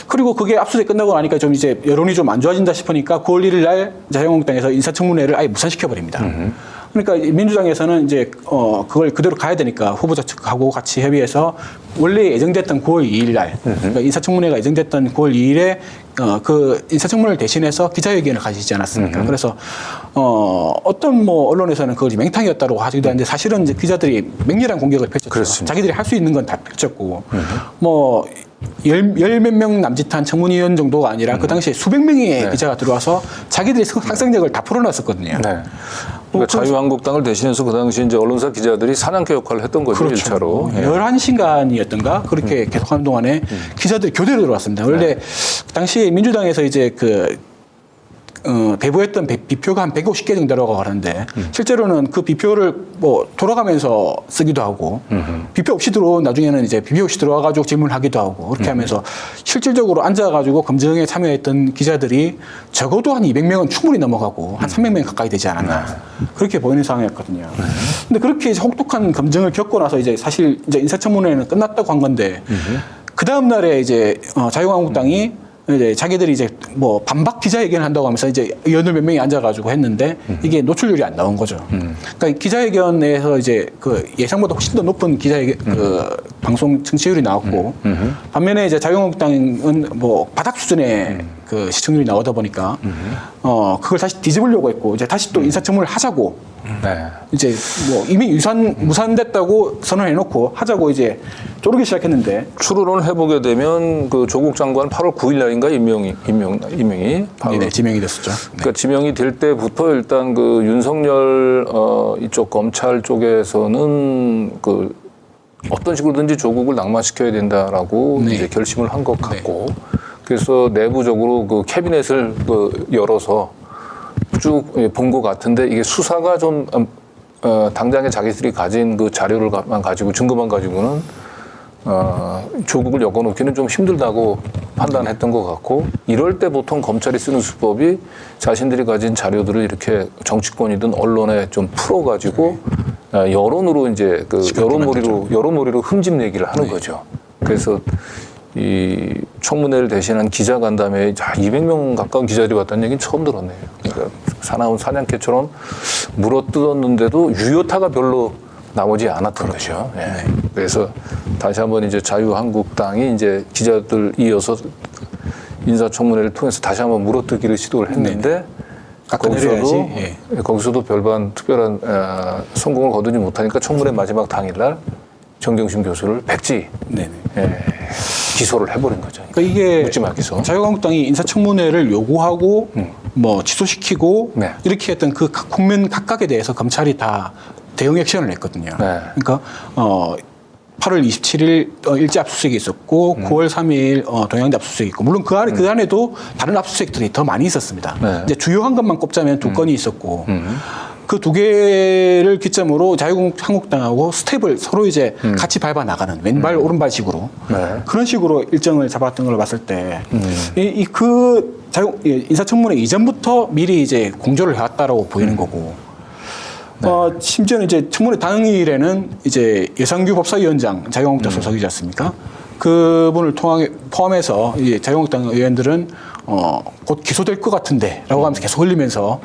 Speaker 2: 그리고 그게 압수수색 끝나고 나니까 좀 이제 여론이 좀 안 좋아진다 싶으니까 9월 1일 날 자유한국당에서 인사청문회를 아예 무산시켜버립니다. 그러니까 민주당에서는 이제 그걸 그대로 가야 되니까 후보자 측하고 같이 협의해서 원래 예정됐던 9월 2일 날, 그러니까 인사청문회가 예정됐던 9월 2일에 그 인사청문회를 대신해서 기자회견을 가지지 않았습니까? 그래서 어떤 뭐 언론에서는 그걸 맹탕이었다고 하기도 하는데 사실은 이제 기자들이 맹렬한 공격을 펼쳤죠.
Speaker 1: 그렇습니다.
Speaker 2: 자기들이 할 수 있는 건 다 펼쳤고 뭐 열 몇 명 남짓한 청문위원 정도가 아니라 그 당시에 수백 명의 기자가 들어와서 자기들의 상상력을 다 풀어놨었거든요.
Speaker 1: 네. 그러니까 자유한국당을 대신해서 그 당시 이제 언론사 기자들이 사냥개 역할을 했던 거죠.
Speaker 2: 그렇죠.
Speaker 1: 1차로.
Speaker 2: 11시간이었던가 그렇게 계속하는 동안에 기자들이 교대로 들어왔습니다. 원래 그 당시에 민주당에서 이제 배부했던 비표가 한 150개 정도라고 하는데 실제로는 그 비표를 뭐 돌아가면서 쓰기도 하고 비표 없이 들어온 나중에는 이제 비표 없이 들어와가지고 질문하기도 하고 그렇게 하면서 실질적으로 앉아가지고 검증에 참여했던 기자들이 적어도 한 200명은 충분히 넘어가고 한 300명 가까이 되지 않았나 그렇게 보이는 상황이었거든요. 근데 그렇게 혹독한 검증을 겪고 나서 이제 사실 이제 인사청문회는 끝났다고 한 건데 그 다음 날에 이제 자유한국당이 이제 자기들이 이제 뭐 반박 기자회견을 한다고 하면서 이제 의원들 몇 명이 앉아가지고 했는데 이게 노출률이 안 나온 거죠. 그러니까 기자회견에서 이제 그 예상보다 훨씬 더 높은 기자회견 그 방송 청취율이 나왔고 반면에 이제 자유한국당은 뭐 바닥 수준의 그 시청률이 나오다 보니까 그걸 다시 뒤집으려고 했고 이제 다시 또 인사청문회를 하자고
Speaker 1: 네.
Speaker 2: 이제 뭐 이미 무산됐다고 선언해놓고 하자고 이제 쪼르기 시작했는데
Speaker 1: 추론을 해보게 되면 그 조국 장관 8월 9일 날인가 임명이 바로
Speaker 2: 네네, 지명이 됐었죠. 네.
Speaker 1: 그러니까 지명이 될 때부터 일단 그 윤석열 이쪽 검찰 쪽에서는 그 어떤 식으로든지 조국을 낙마시켜야 된다라고
Speaker 2: 네.
Speaker 1: 이제 결심을 한 것 같고 그래서 내부적으로 그 캐비넷을 열어서 쭉 본 것 같은데 이게 수사가 좀 당장에 자기들이 가진 그 자료를만 가지고 증거만 가지고는 조국을 엮어놓기는 좀 힘들다고 판단했던 것 같고 이럴 때 보통 검찰이 쓰는 수법이 자신들이 가진 자료들을 이렇게 정치권이든 언론에 좀 풀어가지고 여론으로 이제 그 여론몰이로 흠집내기를 하는 거죠. 그래서 이 청문회를 대신한 기자 간담회에 200명 가까운 기자들이 왔다는 얘기는 처음 들었네요. 그러니까 사나운 사냥개처럼 물어뜯었는데도 유효타가 별로 나오지 않았던 거죠. 예. 그래서 다시 한번 이제 자유한국당이 이제 기자들 이어서 인사청문회를 통해서 다시 한번 물어뜯기를 시도를 했는데 거기서도 별반 특별한 성공을 거두지 못하니까 청문회 마지막 당일날 정경심 교수를 백지 기소를 해버린 거죠.
Speaker 2: 그러니까 이게
Speaker 1: 묻지마 기소.
Speaker 2: 자유한국당이 인사청문회를 요구하고 뭐 취소시키고 이렇게 했던 그 국면 각각에 대해서 검찰이 다 대응 액션을 냈거든요. 그러니까 8월 27일 일제 압수수색이 있었고 9월 3일 동양대 압수수색이 있고 물론 그 안에도 다른 압수수색들이 더 많이 있었습니다. 이제 주요한 것만 꼽자면 2건이 있었고 그 2개를 기점으로 자유한국당하고 스텝을 서로 이제 같이 밟아 나가는 왼발 오른발식으로 그런 식으로 일정을 잡았던 걸 봤을 때 인사청문회 이전부터 미리 이제 공조를 해왔다라고 보이는 거고 심지어는 이제 청문회 당일에는 이제 예상규 법사위원장 자유한국당 소속이지 않습니까? 그분을 포함해서 이제 자유한국당 의원들은 곧 기소될 것 같은데라고 하면서 계속 흘리면서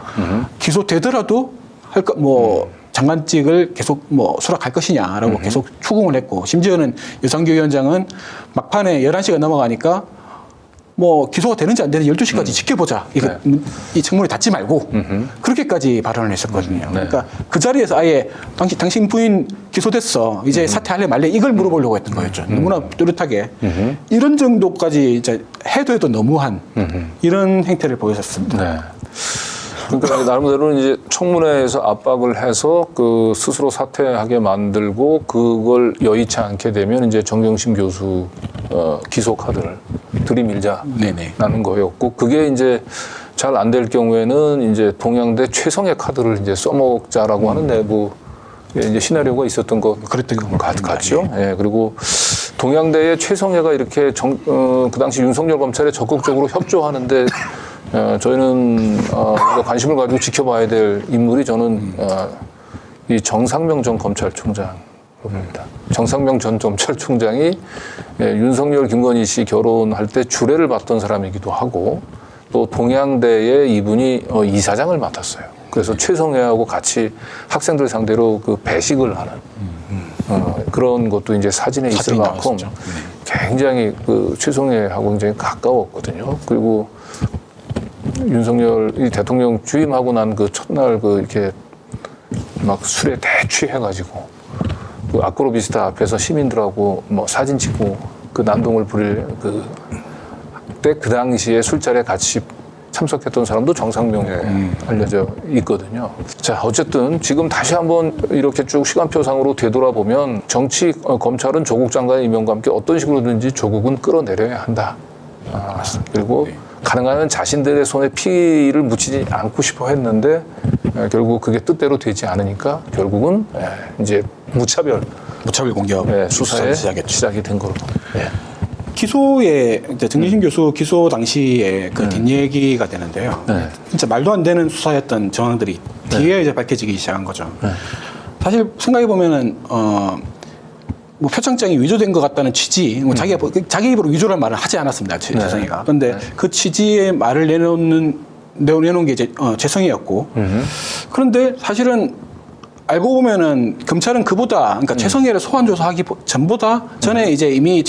Speaker 2: 기소되더라도 장관직을 계속 수락할 것이냐라고 계속 추궁을 했고 심지어는 여상규 위원장은 막판에 11시가 넘어가니까 뭐 기소가 되는지 안 되는지 12시까지 지켜보자. 이거 이 청문회 닫지 말고 그렇게까지 발언을 했었거든요. 그러니까 그 자리에서 아예 당신 부인 기소됐어. 이제 사퇴할래 말래 이걸 물어보려고 했던 거였죠. 너무나 뚜렷하게 이런 정도까지 이제 해도 너무한 이런 행태를 보였었습니다.
Speaker 1: 네. 그러니까 나름대로는 이제 청문회에서 압박을 해서 그 스스로 사퇴하게 만들고 그걸 여의치 않게 되면 이제 정경심 교수 기소 카드를 들이밀자라는 거였고 그게 이제 잘 안 될 경우에는 이제 동양대 최성애 카드를 이제 써먹자라고 하는 내부 이제 시나리오가 있었던 것 같죠. 예. 그리고 동양대의 최성애가 이렇게 그 당시 윤석열 검찰에 적극적으로 협조하는데 저희는 우리가 관심을 가지고 지켜봐야 될 인물이 저는 이 정상명 전 검찰총장 봅니다. 정상명 전 검찰총장이 윤석열 김건희 씨 결혼할 때 주례를 받던 사람이기도 하고 또 동양대에 이분이 이사장을 맡았어요. 그래서 최성애하고 같이 학생들 상대로 그 배식을 하는 그런 것도 이제 사진에 있을 만큼 굉장히 그 최성애하고 굉장히 가까웠거든요. 그리고 윤석열 이 대통령 취임하고 난 그 첫날 그 이렇게 막 술에 대취해가지고 그 아크로비스타 앞에서 시민들하고 뭐 사진 찍고 그 난동을 부릴 그 당시에 술자리에 같이 참석했던 사람도 정상명으로 알려져 있거든요. 자, 어쨌든 지금 다시 한번 이렇게 쭉 시간표상으로 되돌아보면 정치 검찰은 조국 장관의 임명과 함께 어떤 식으로든지 조국은 끌어내려야 한다. 그리고 가능하면 자신들의 손에 피를 묻히지 않고 싶어 했는데 결국 그게 뜻대로 되지 않으니까 결국은 이제 무차별
Speaker 2: 공격
Speaker 1: 수사에 시작이 된 걸로.
Speaker 2: 기소에 이제 정경심 교수 기소 당시에 그 뒷얘기가 되는데요. 진짜 말도 안 되는 수사였던 정황들이 뒤에 이제 밝혀지기 시작한 거죠. 사실 생각해 보면은 뭐 표창장이 위조된 것 같다는 취지, 뭐 자기 입으로 위조란 말을 하지 않았습니다. 최성희가. 그런데 그 취지의 말을 내놓은 게 이제 최성희였고, 그런데 사실은 알고 보면은 검찰은 그러니까 최성희를 소환 조사하기 전보다 전에 이제 이미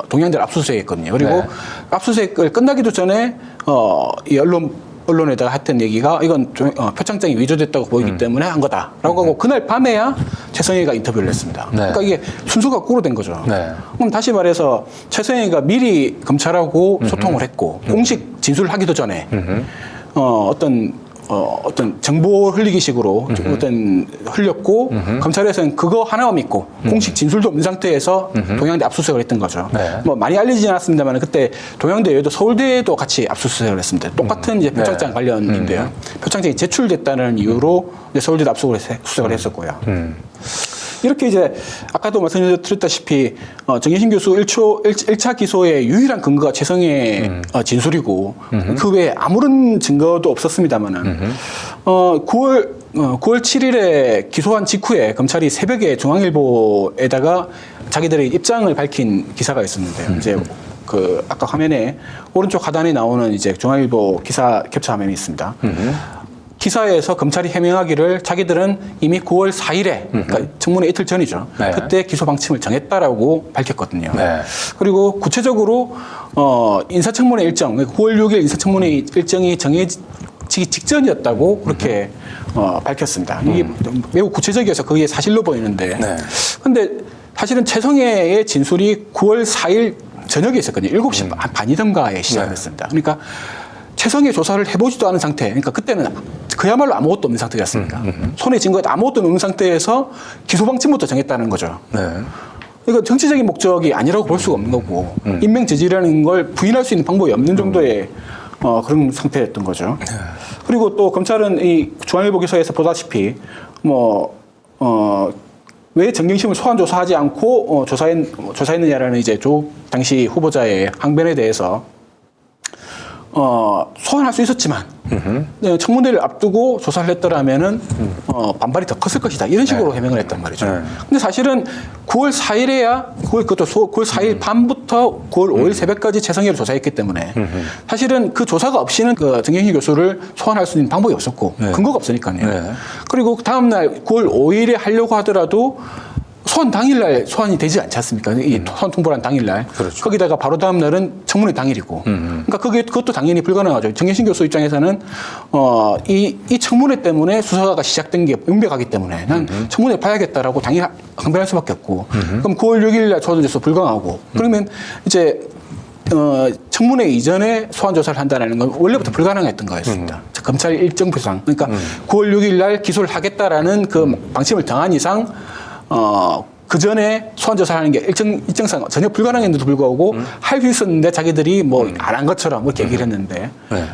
Speaker 2: 동양대를 압수수색했거든요. 그리고 압수수색을 끝나기도 전에 이 언론에다가 했던 얘기가 이건 표창장이 위조됐다고 보이기 때문에 한 거다라고 하고 그날 밤에야 최성희가 인터뷰를 했습니다. 그러니까 이게 순서가 거꾸로 된 거죠. 그럼 다시 말해서 최성희가 미리 검찰하고 소통을 했고 공식 진술을 하기도 전에 어떤 정보 흘리기식으로 흘렸고 검찰에서는 그거 하나만 믿고 공식 진술도 없는 상태에서 동양대 압수수색을 했던 거죠. 뭐 많이 알려지지 않았습니다만 그때 동양대 외에도 서울대도 같이 압수수색을 했습니다. 똑같은 이제 표창장 관련인데요. 표창장이 제출됐다는 이유로 이제 서울대도 압수수색을 했었고요. 이렇게 이제 아까도 말씀드렸다시피 정경심 교수 1차 기소의 유일한 근거가 최성희의 진술이고 그 외에 아무런 증거도 없었습니다만은 9월 7일에 기소한 직후에 검찰이 새벽에 중앙일보에다가 자기들의 입장을 밝힌 기사가 있었는데요. 이제 그 아까 화면에 오른쪽 하단에 나오는 이제 중앙일보 기사 캡처 화면이 있습니다. 기사에서 검찰이 해명하기를 자기들은 이미 9월 4일에 그러니까 청문회 이틀 전이죠. 그때 기소 방침을 정했다라고 밝혔거든요. 그리고 구체적으로 인사청문회 일정, 9월 6일 인사청문회 일정이 정해지기 직전이었다고 그렇게 밝혔습니다. 이게 매우 구체적이어서 그게 사실로 보이는데 그런데 사실은 최성애의 진술이 9월 4일 저녁에 있었거든요. 7시 반이던가에 시작했습니다. 그러니까 최성애 조사를 해보지도 않은 상태, 그러니까 그때는 그야말로 아무것도 없는 상태였습니다. 손에 증거가 아무것도 없는 상태에서 기소 방침부터 정했다는 거죠. 이거 정치적인 목적이 아니라고 볼 수가 없는 거고 임명 제지라는 걸 부인할 수 있는 방법이 없는 정도의 그런 상태였던 거죠. 그리고 또 검찰은 이 중앙일보 기사에서 보다시피 왜 정경심을 소환 조사하지 않고 조사했느냐라는 이제 조국 당시 후보자의 항변에 대해서 소환할 수 있었지만 청문회를 앞두고 조사를 했더라면은 반발이 더 컸을 것이다 이런 식으로 해명을 했단 말이죠. 근데 사실은 9월 4일에야 그것도 9월 4일 밤부터 9월 5일 새벽까지 최성희를 조사했기 때문에 사실은 그 조사가 없이는 그 정경심 교수를 소환할 수 있는 방법이 없었고 근거가 없으니까요. 그리고 다음 날 9월 5일에 하려고 하더라도 소환 당일날 소환이 되지 않지 않습니까? 이 소환 통보란 당일날.
Speaker 1: 그렇죠.
Speaker 2: 거기다가 바로 다음 날은 청문회 당일이고. 그러니까 그것도 당연히 불가능하죠. 정혜신 교수 입장에서는 이 청문회 때문에 수사가 시작된 게 명백하기 때문에 난 청문회 봐야겠다라고 당연히 항변할 수밖에 없고. 그럼 9월 6일 날 소환조사 불가하고. 그러면 이제 청문회 이전에 소환 조사를 한다는 건 원래부터 불가능했던 거였습니다. 검찰 일정 부상. 그러니까 9월 6일 날 기소를 하겠다라는 그 방침을 정한 이상 그 전에 소환 조사를 하는 게 일정상 전혀 불가능했는데도 불구하고 할 수 있었는데 자기들이 뭐 안 한 것처럼 이렇게 얘기를 했는데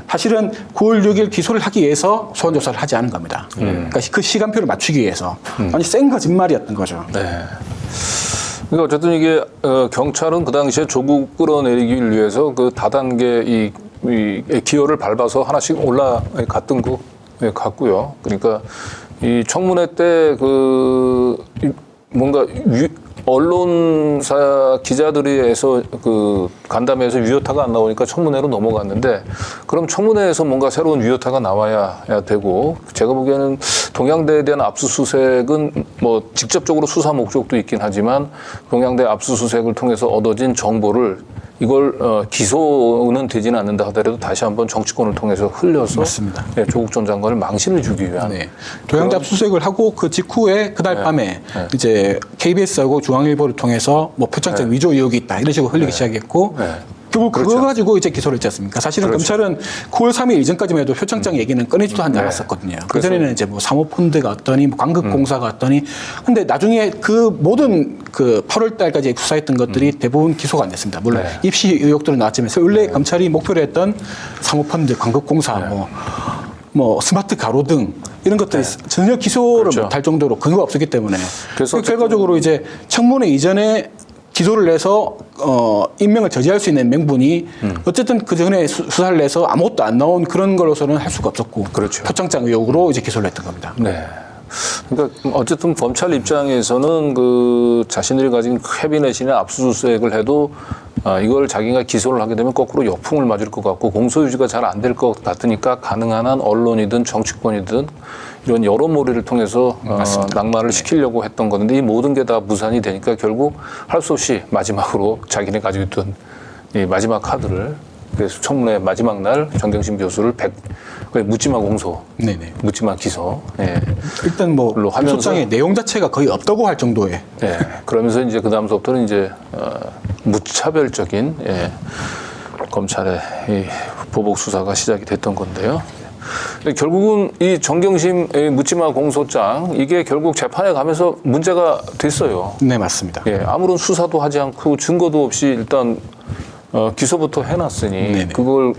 Speaker 2: 사실은 9월 6일 기소를 하기 위해서 소환 조사를 하지 않은 겁니다. 그러니까 그 시간표를 맞추기 위해서 아니 센 거짓말이었던 거죠.
Speaker 1: 네. 그러니까 어쨌든 이게 경찰은 그 당시에 조국 끌어내리기 위해서 그 다단계 이 기호를 밟아서 하나씩 올라갔던 것 같고요. 그러니까 이 청문회 때 그 뭔가 언론사 기자들에서 그 간담회에서 유효타가 안 나오니까 청문회로 넘어갔는데 그럼 청문회에서 뭔가 새로운 유효타가 나와야 되고 제가 보기에는 동양대에 대한 압수수색은 뭐 직접적으로 수사 목적도 있긴 하지만 동양대 압수수색을 통해서 얻어진 정보를 이걸 기소는 되지는 않는다 하더라도 다시 한번 정치권을 통해서 흘려서
Speaker 2: 맞습니다.
Speaker 1: 네, 조국 전 장관을 망신을 주기 위한
Speaker 2: 동양대 압수수색을 하고 그 직후에 그날 밤에 이제 KBS하고 중앙일보를 통해서 뭐 표창장 위조 의혹이 있다 이런 식으로 흘리기 시작했고 결국 그거 가지고 이제 기소를 했지 않습니까? 사실은 검찰은 9월 3일 이전까지만 해도 표창장 얘기는 꺼내지도 않았었거든요. 그전에는 이제 뭐 사모펀드가 어떠니, 뭐 광급공사가 어떠니. 근데 나중에 그 모든 그 8월 달까지 수사했던 것들이 대부분 기소가 안 됐습니다. 물론 입시 의혹들은 나왔지만 원래 검찰이 목표로 했던 사모펀드, 광급공사, 뭐 스마트 가로등 이런 것들이 전혀 기소를 못할 정도로 근거가 없었기 때문에 그래서 결과적으로 이제 청문회 이전에 기소를 해서 임명을 저지할 수 있는 명분이 어쨌든 그 전에 수사를 해서 아무것도 안 나온 그런 걸로서는 할 수가 없었고 표창장 의혹으로 이제 기소를 했던 겁니다.
Speaker 1: 네. 그러니까 어쨌든 검찰 입장에서는 그 자신들이 가진 캐비넷이나 압수수색을 해도 이걸 자기가 기소를 하게 되면 거꾸로 역풍을 맞을 것 같고 공소유지가 잘 안 될 것 같으니까 가능한 한 언론이든 정치권이든 이런 여론몰이를 통해서 낙마를 시키려고 했던 건데 이 모든 게 다 무산이 되니까 결국 할 수 없이 마지막으로 자기네 가지고 있던 이 마지막 카드를 그래서 청문회 마지막 날 정경심 교수를 묻지마 공소, 묻지마 기소.
Speaker 2: 일단 뭐 소장의 내용 자체가 거의 없다고 할 정도의.
Speaker 1: 그러면서 이제 그 다음서부터는 이제 무차별적인 검찰의 이 보복 수사가 시작이 됐던 건데요. 결국은 이 정경심 묻지마 공소장 이게 결국 재판에 가면서 문제가 됐어요.
Speaker 2: 네, 맞습니다.
Speaker 1: 아무런 수사도 하지 않고 증거도 없이 일단 기소부터 해놨으니 그걸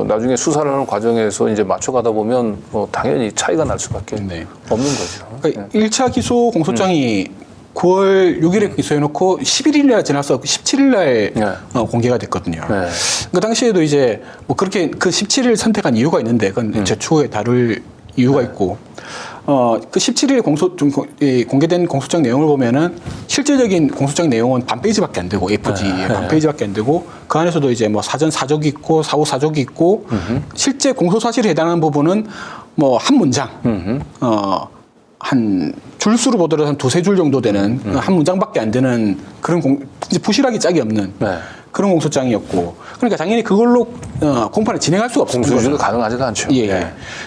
Speaker 1: 나중에 수사를 하는 과정에서 이제 맞춰가다 보면 당연히 차이가 날 수밖에 없는 거죠.
Speaker 2: 그러니까 1차 기소 공소장이 9월 6일에 기소해놓고 11일 날 지나서 17일 날 공개가 됐거든요. 그 당시에도 이제 뭐 그렇게 그 17일 선택한 이유가 있는데 그건 제 추후에 다룰 이유가 있고 그 17일에 공개된 공소장 내용을 보면은 실질적인 공소장 내용은 반 페이지밖에 안 되고 A4G에 반 페이지밖에 안 되고 그 안에서도 이제 뭐 사전 사족이 있고 사후 사족이 있고 실제 공소 사실에 해당하는 부분은 뭐 한 문장 한 줄수로 보더라도 한 두세 줄 정도 되는 한 문장밖에 안 되는 그런 이제 부실하기 짝이 없는 그런 공소장이었고 그러니까 당연히 그걸로 공판을 진행할 수가 없었던 거죠.
Speaker 1: 공소유지가 가능하지도 않죠.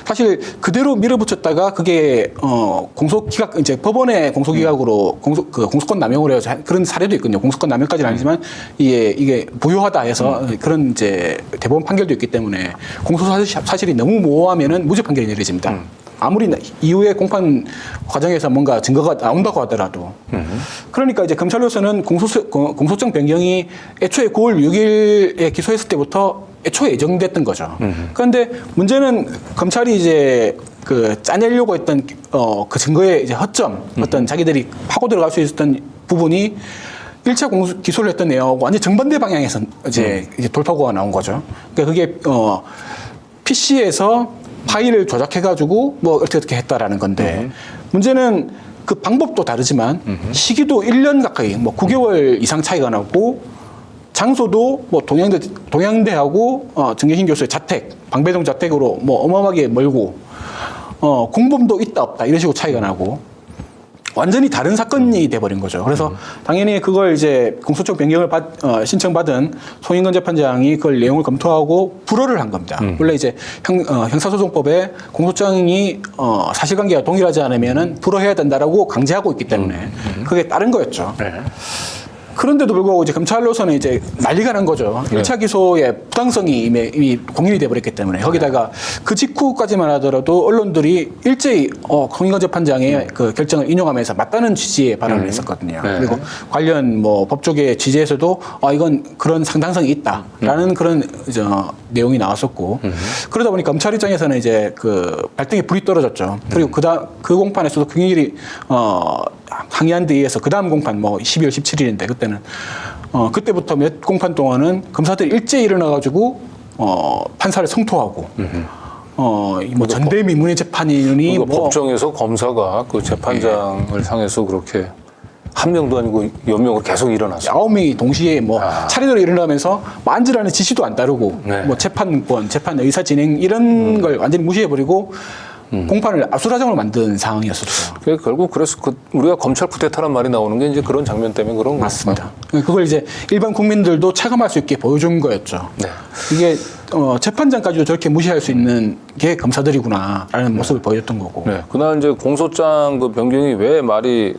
Speaker 2: 사실 그대로 밀어붙였다가 그게 공소기각 이제 법원의 공소기각으로 공소권 남용을 해서 그런 사례도 있거든요. 공소권 남용까지는 아니지만 이게 부요하다 해서 그런 이제 대법원 판결도 있기 때문에 공소 사실이 너무 모호하면은 무죄 판결이 내려집니다. 아무리 이후에 공판 과정에서 뭔가 증거가 나온다고 하더라도. 그러니까 이제 검찰로서는 공소장 변경이 애초에 9월 6일에 기소했을 때부터 애초에 예정됐던 거죠. 그런데 문제는 검찰이 이제 그 짜내려고 했던 그 증거의 이제 허점, 어떤 자기들이 파고 들어갈 수 있었던 부분이 1차 기소를 했던 내용하고 완전 정반대 방향에서 이제 돌파구가 나온 거죠. 그러니까 그게 PC에서 파일을 조작해가지고 뭐 어떻게 했다라는 건데 문제는 그 방법도 다르지만 시기도 1년 가까이 뭐 9개월 이상 차이가 나고 장소도 뭐 동양대하고 정경심 교수의 자택, 방배동 자택으로 뭐 어마어마하게 멀고 공범도 있다 없다 이런 식으로 차이가 나고 완전히 다른 사건이 돼버린 거죠. 그래서 당연히 그걸 이제 공소장 변경을 신청받은 송인건 재판장이 그걸 내용을 검토하고 불허를 한 겁니다. 원래 이제 형사소송법에 공소장이 사실관계가 동일하지 않으면은 불허해야 된다라고 강제하고 있기 때문에 그게 다른 거였죠.
Speaker 1: 네.
Speaker 2: 그런데도 불구하고 이제 검찰로서는 이제 난리가 난 거죠. 1차 기소의 부당성이 이미 공인이 돼버렸기 때문에 거기다가 그 직후까지만 하더라도 언론들이 일제히 송인건 재판장의 그 결정을 인용하면서 맞다는 취지의 발언을 했었거든요.
Speaker 1: 네.
Speaker 2: 그리고 관련 뭐 법조계 지지에서도 이건 그런 상당성이 있다라는 그런 내용이 나왔었고 그러다 보니 검찰 입장에서는 이제 그 발등에 불이 떨어졌죠. 그리고 그 공판에서도 굉장히 항의한 데 의해서 그 다음 공판 뭐 12월 17일인데 그때는 그때부터 몇 공판 동안은 검사들이 일제히 일어나가지고 판사를 성토하고 뭐 전대미문의 재판이니 뭐
Speaker 1: 법정에서 검사가 그 재판장을 향해서 그렇게 한 명도 아니고 몇 명을 계속 일어났어요.
Speaker 2: 9명이 동시에 뭐 차례대로 일어나면서 만지라는 지시도 안 따르고
Speaker 1: 네.
Speaker 2: 뭐 재판권, 재판 의사 진행 이런 걸 완전히 무시해버리고 공판을 압수라장으로 만든 상황이었었죠.
Speaker 1: 결국 그래서 우리가 검찰 쿠데타란 말이 나오는 게 이제 그런 장면 때문에 그런 거죠.
Speaker 2: 맞습니다. 그걸 이제 일반 국민들도 체감할 수 있게 보여준 거였죠.
Speaker 1: 네.
Speaker 2: 이게 재판장까지도 저렇게 무시할 수 있는 게 검사들이구나라는 모습을 보여줬던 거고.
Speaker 1: 네. 그날 이제 공소장 그 변경이 왜 말이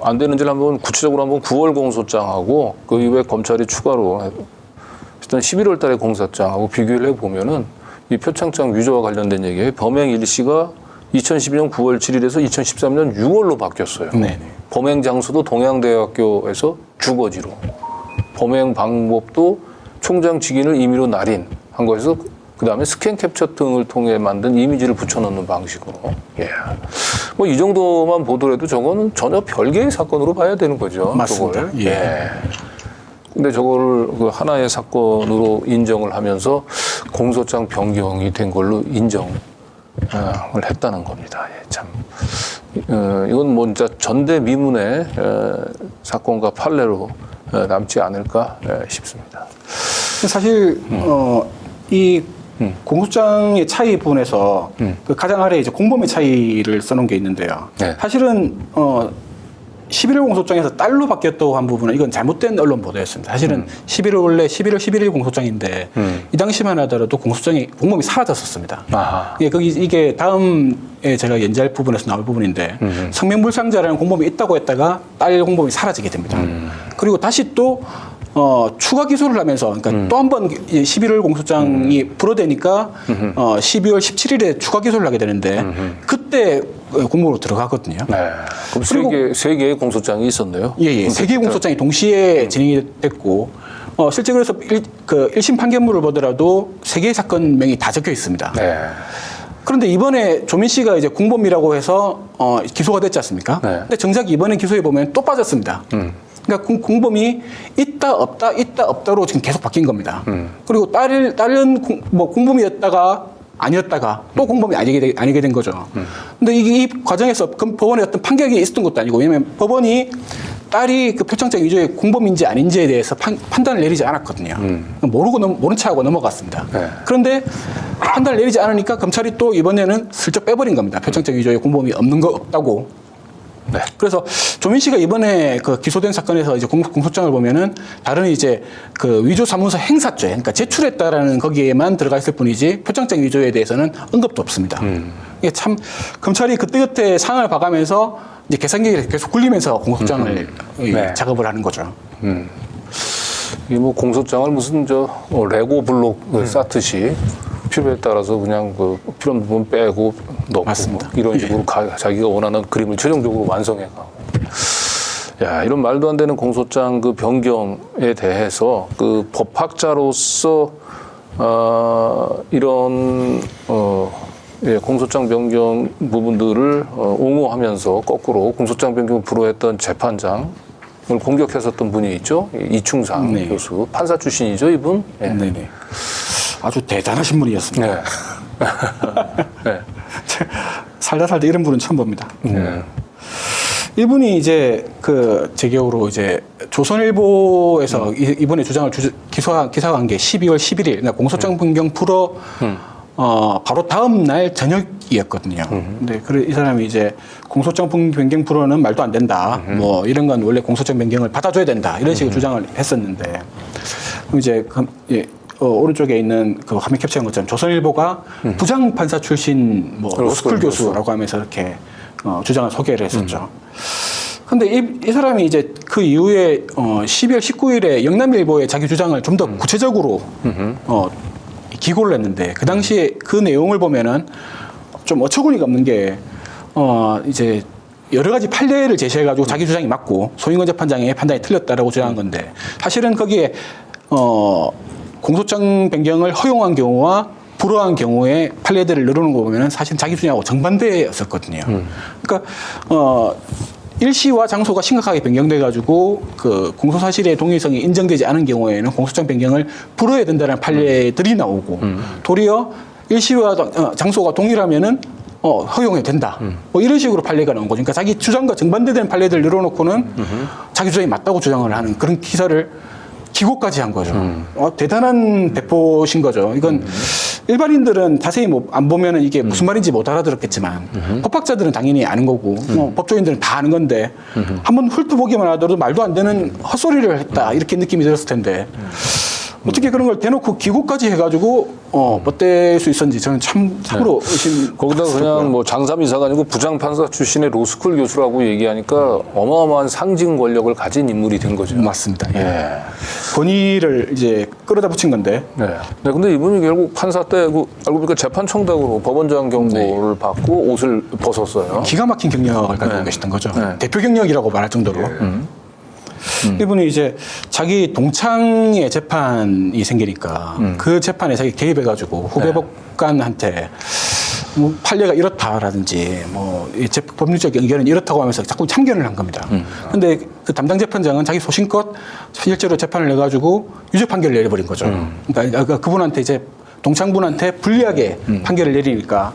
Speaker 1: 안 되는지를 한번 구체적으로 한번 9월 공소장하고 그 이후에 검찰이 추가로 일단 11월 달에 공소장하고 비교를 해보면은 이 표창장 위조와 관련된 얘기에 범행 일시가 2012년 9월 7일에서 2013년 6월로 바뀌었어요.
Speaker 2: 네네.
Speaker 1: 범행 장소도 동양대학교에서 주거지로. 범행 방법도 총장 직인을 임의로 날인한 거에서 그다음에 스캔 캡처 등을 통해 만든 이미지를 붙여넣는 방식으로. 예. 뭐 이 정도만 보더라도 저거는 전혀 별개의 사건으로 봐야 되는 거죠.
Speaker 2: 맞습니다.
Speaker 1: 저걸. 예. 근데 저거를 그 하나의 사건으로 인정을 하면서 공소장 변경이 된 걸로 인정을 했다는 겁니다. 예, 참. 이건 뭐 진짜 전대미문의 사건과 판례로 남지 않을까 싶습니다.
Speaker 2: 사실 이 공소장의 차이 부분에서 그 가장 아래 이제 공범의 차이를 써놓은 게 있는데요.
Speaker 1: 네.
Speaker 2: 사실은 11월 공소장에서 달로 바뀌었다고 한 부분은 이건 잘못된 언론 보도였습니다. 사실은 11월 원래 11월 11일 공소장인데 이 당시만 하더라도 공소장이 공범이 사라졌었습니다.
Speaker 1: 아하.
Speaker 2: 이게 다음에 제가 연재할 부분에서 나올 부분인데 성명불상자라는 공범이 있다고 했다가 딸 공범이 사라지게 됩니다. 그리고 다시 또 추가 기소를 하면서, 그러니까 또 한 번 11월 공소장이 불어대니까 12월 17일에 추가 기소를 하게 되는데 그때 공범으로 들어가거든요.
Speaker 1: 네. 그럼 세 개의 공소장이 있었네요.
Speaker 2: 예. 세 개의 공소장이 동시에 진행이 됐고, 실제 그래서 1심 판결문을 보더라도 세 개의 사건명이 다 적혀 있습니다.
Speaker 1: 네.
Speaker 2: 그런데 이번에 조민 씨가 이제 공범이라고 해서 기소가 됐지 않습니까?
Speaker 1: 네.
Speaker 2: 근데 정작 이번에 기소해 보면 또 빠졌습니다. 그러니까 공범이 있다 없다로 지금 계속 바뀐 겁니다. 그리고 다른 공범이었다가 아니었다가 또 공범이 아니게 된 거죠. 근데 이 과정에서 법원에 어떤 판결이 있었던 것도 아니고, 왜냐하면 법원이 딸이 그 표창장 위조의 공범인지 아닌지에 대해서 판단을 내리지 않았거든요. 모른 척하고 넘어갔습니다.
Speaker 1: 네.
Speaker 2: 그런데 판단을 내리지 않으니까 검찰이 또 이번에는 슬쩍 빼버린 겁니다. 표창장 위조의 공범이 없는 거 없다고.
Speaker 1: 네.
Speaker 2: 그래서 조민 씨가 이번에 그 기소된 사건에서 이제 공소장을 보면은 다른 이제 그 위조 사문서 행사죄, 그러니까 제출했다라는 거기에만 들어가 있을 뿐이지 표창장 위조에 대해서는 언급도 없습니다. 이게 참 검찰이 그때그때 상황을 봐가면서 이제 계산기를 계속 굴리면서 공소장을
Speaker 1: 네.
Speaker 2: 작업을 하는 거죠.
Speaker 1: 이게 뭐 공소장을 무슨 레고 블록 쌓듯이 필요에 따라서 그냥 그 필요한 부분 빼고 넣고
Speaker 2: 맞습니다.
Speaker 1: 이런 식으로 자기가 원하는 그림을 최종적으로 완성해가고. 야, 이런 말도 안 되는 공소장 그 변경에 대해서 그 법학자로서 이런 공소장 변경 부분들을 옹호하면서 거꾸로 공소장 변경을 불허했던 재판장을 공격했었던 분이 있죠. 이충상
Speaker 2: 네.
Speaker 1: 교수, 판사 출신이죠, 이분. 예.
Speaker 2: 네네. 아주 대단하신 분이었습니다.
Speaker 1: 네. 네.
Speaker 2: 살다 이런 분은 처음 봅니다.
Speaker 1: 네.
Speaker 2: 이분이 이제 제 기억으로 이제 조선일보에서 이번에 주장을 기사한 게 12월 11일, 그러니까 공소장 변경 불허 바로 다음 날 저녁이었거든요. 근데 이 사람이 이제 공소장 변경 불허는 말도 안 된다. 뭐 이런 건 원래 공소장 변경을 받아줘야 된다. 이런 식으로 주장을 했었는데 그럼 이제 오른쪽에 있는 그 화면 캡처한 것처럼 조선일보가 부장 판사 출신 뭐 로스쿨 교수라고 하면서 이렇게 주장을 소개를 했었죠. 근데 이 사람이 이제 그 이후에 12월 19일에 영남일보에 자기 주장을 좀 더 구체적으로 기고를 했는데 그 당시에 그 내용을 보면은 좀 어처구니가 없는 게 이제 여러 가지 판례를 제시해가지고 자기 주장이 맞고 소인권 재판장의 판단이 틀렸다라고 주장한 건데 사실은 거기에 공소장 변경을 허용한 경우와 불허한 경우에 판례들을 늘어놓은 거 보면은 사실 자기 주장하고 정반대였었거든요. 그러니까 일시와 장소가 심각하게 변경돼가지고 그 공소사실의 동일성이 인정되지 않은 경우에는 공소장 변경을 불허해야 된다는 판례들이 나오고 도리어 일시와 장소가 동일하면은 허용해도 된다. 뭐 이런 식으로 판례가 나온 거죠. 그러니까 자기 주장과 정반대되는 판례들을 늘어놓고는 자기 주장이 맞다고 주장을 하는 그런 기사를 기고까지 한 거죠. 대단한 배포신 거죠. 이건 일반인들은 자세히 뭐 안 보면은 이게 무슨 말인지 못 알아들었겠지만 법학자들은 당연히 아는 거고 법조인들은 다 아는 건데 한번 훑어보기만 하더라도 말도 안 되는 헛소리를 했다 이렇게 느낌이 들었을 텐데 어떻게 그런 걸 대놓고 기고까지 해가지고 뻗댈 수 있었는지 저는 참으로 의심.
Speaker 1: 거기다가 그냥 뭐 장삼이사가 아니고 부장판사 출신의 로스쿨 교수라고 얘기하니까 어마어마한 상징 권력을 가진 인물이 된 거죠.
Speaker 2: 맞습니다. 예. 권위를 이제 끌어다 붙인 건데.
Speaker 1: 네. 네. 근데 이분이 결국 판사 때 알고 보니까 재판청탁으로 법원장 경고를 받고 옷을 벗었어요.
Speaker 2: 기가 막힌 경력을 가지고 계시던 거죠. 대표 경력이라고 말할 정도로. 이분이 이제 자기 동창의 재판이 생기니까 그 재판에 자기 개입해가지고 후배 법관한테 뭐 판례가 이렇다라든지 뭐 법률적 의견은 이렇다고 하면서 자꾸 참견을 한 겁니다. 근데 그 담당 재판장은 자기 소신껏 실제로 재판을 내가지고 유죄 판결을 내려버린 거죠. 그러니까 그분한테 이제 동창분한테 불리하게 판결을 내리니까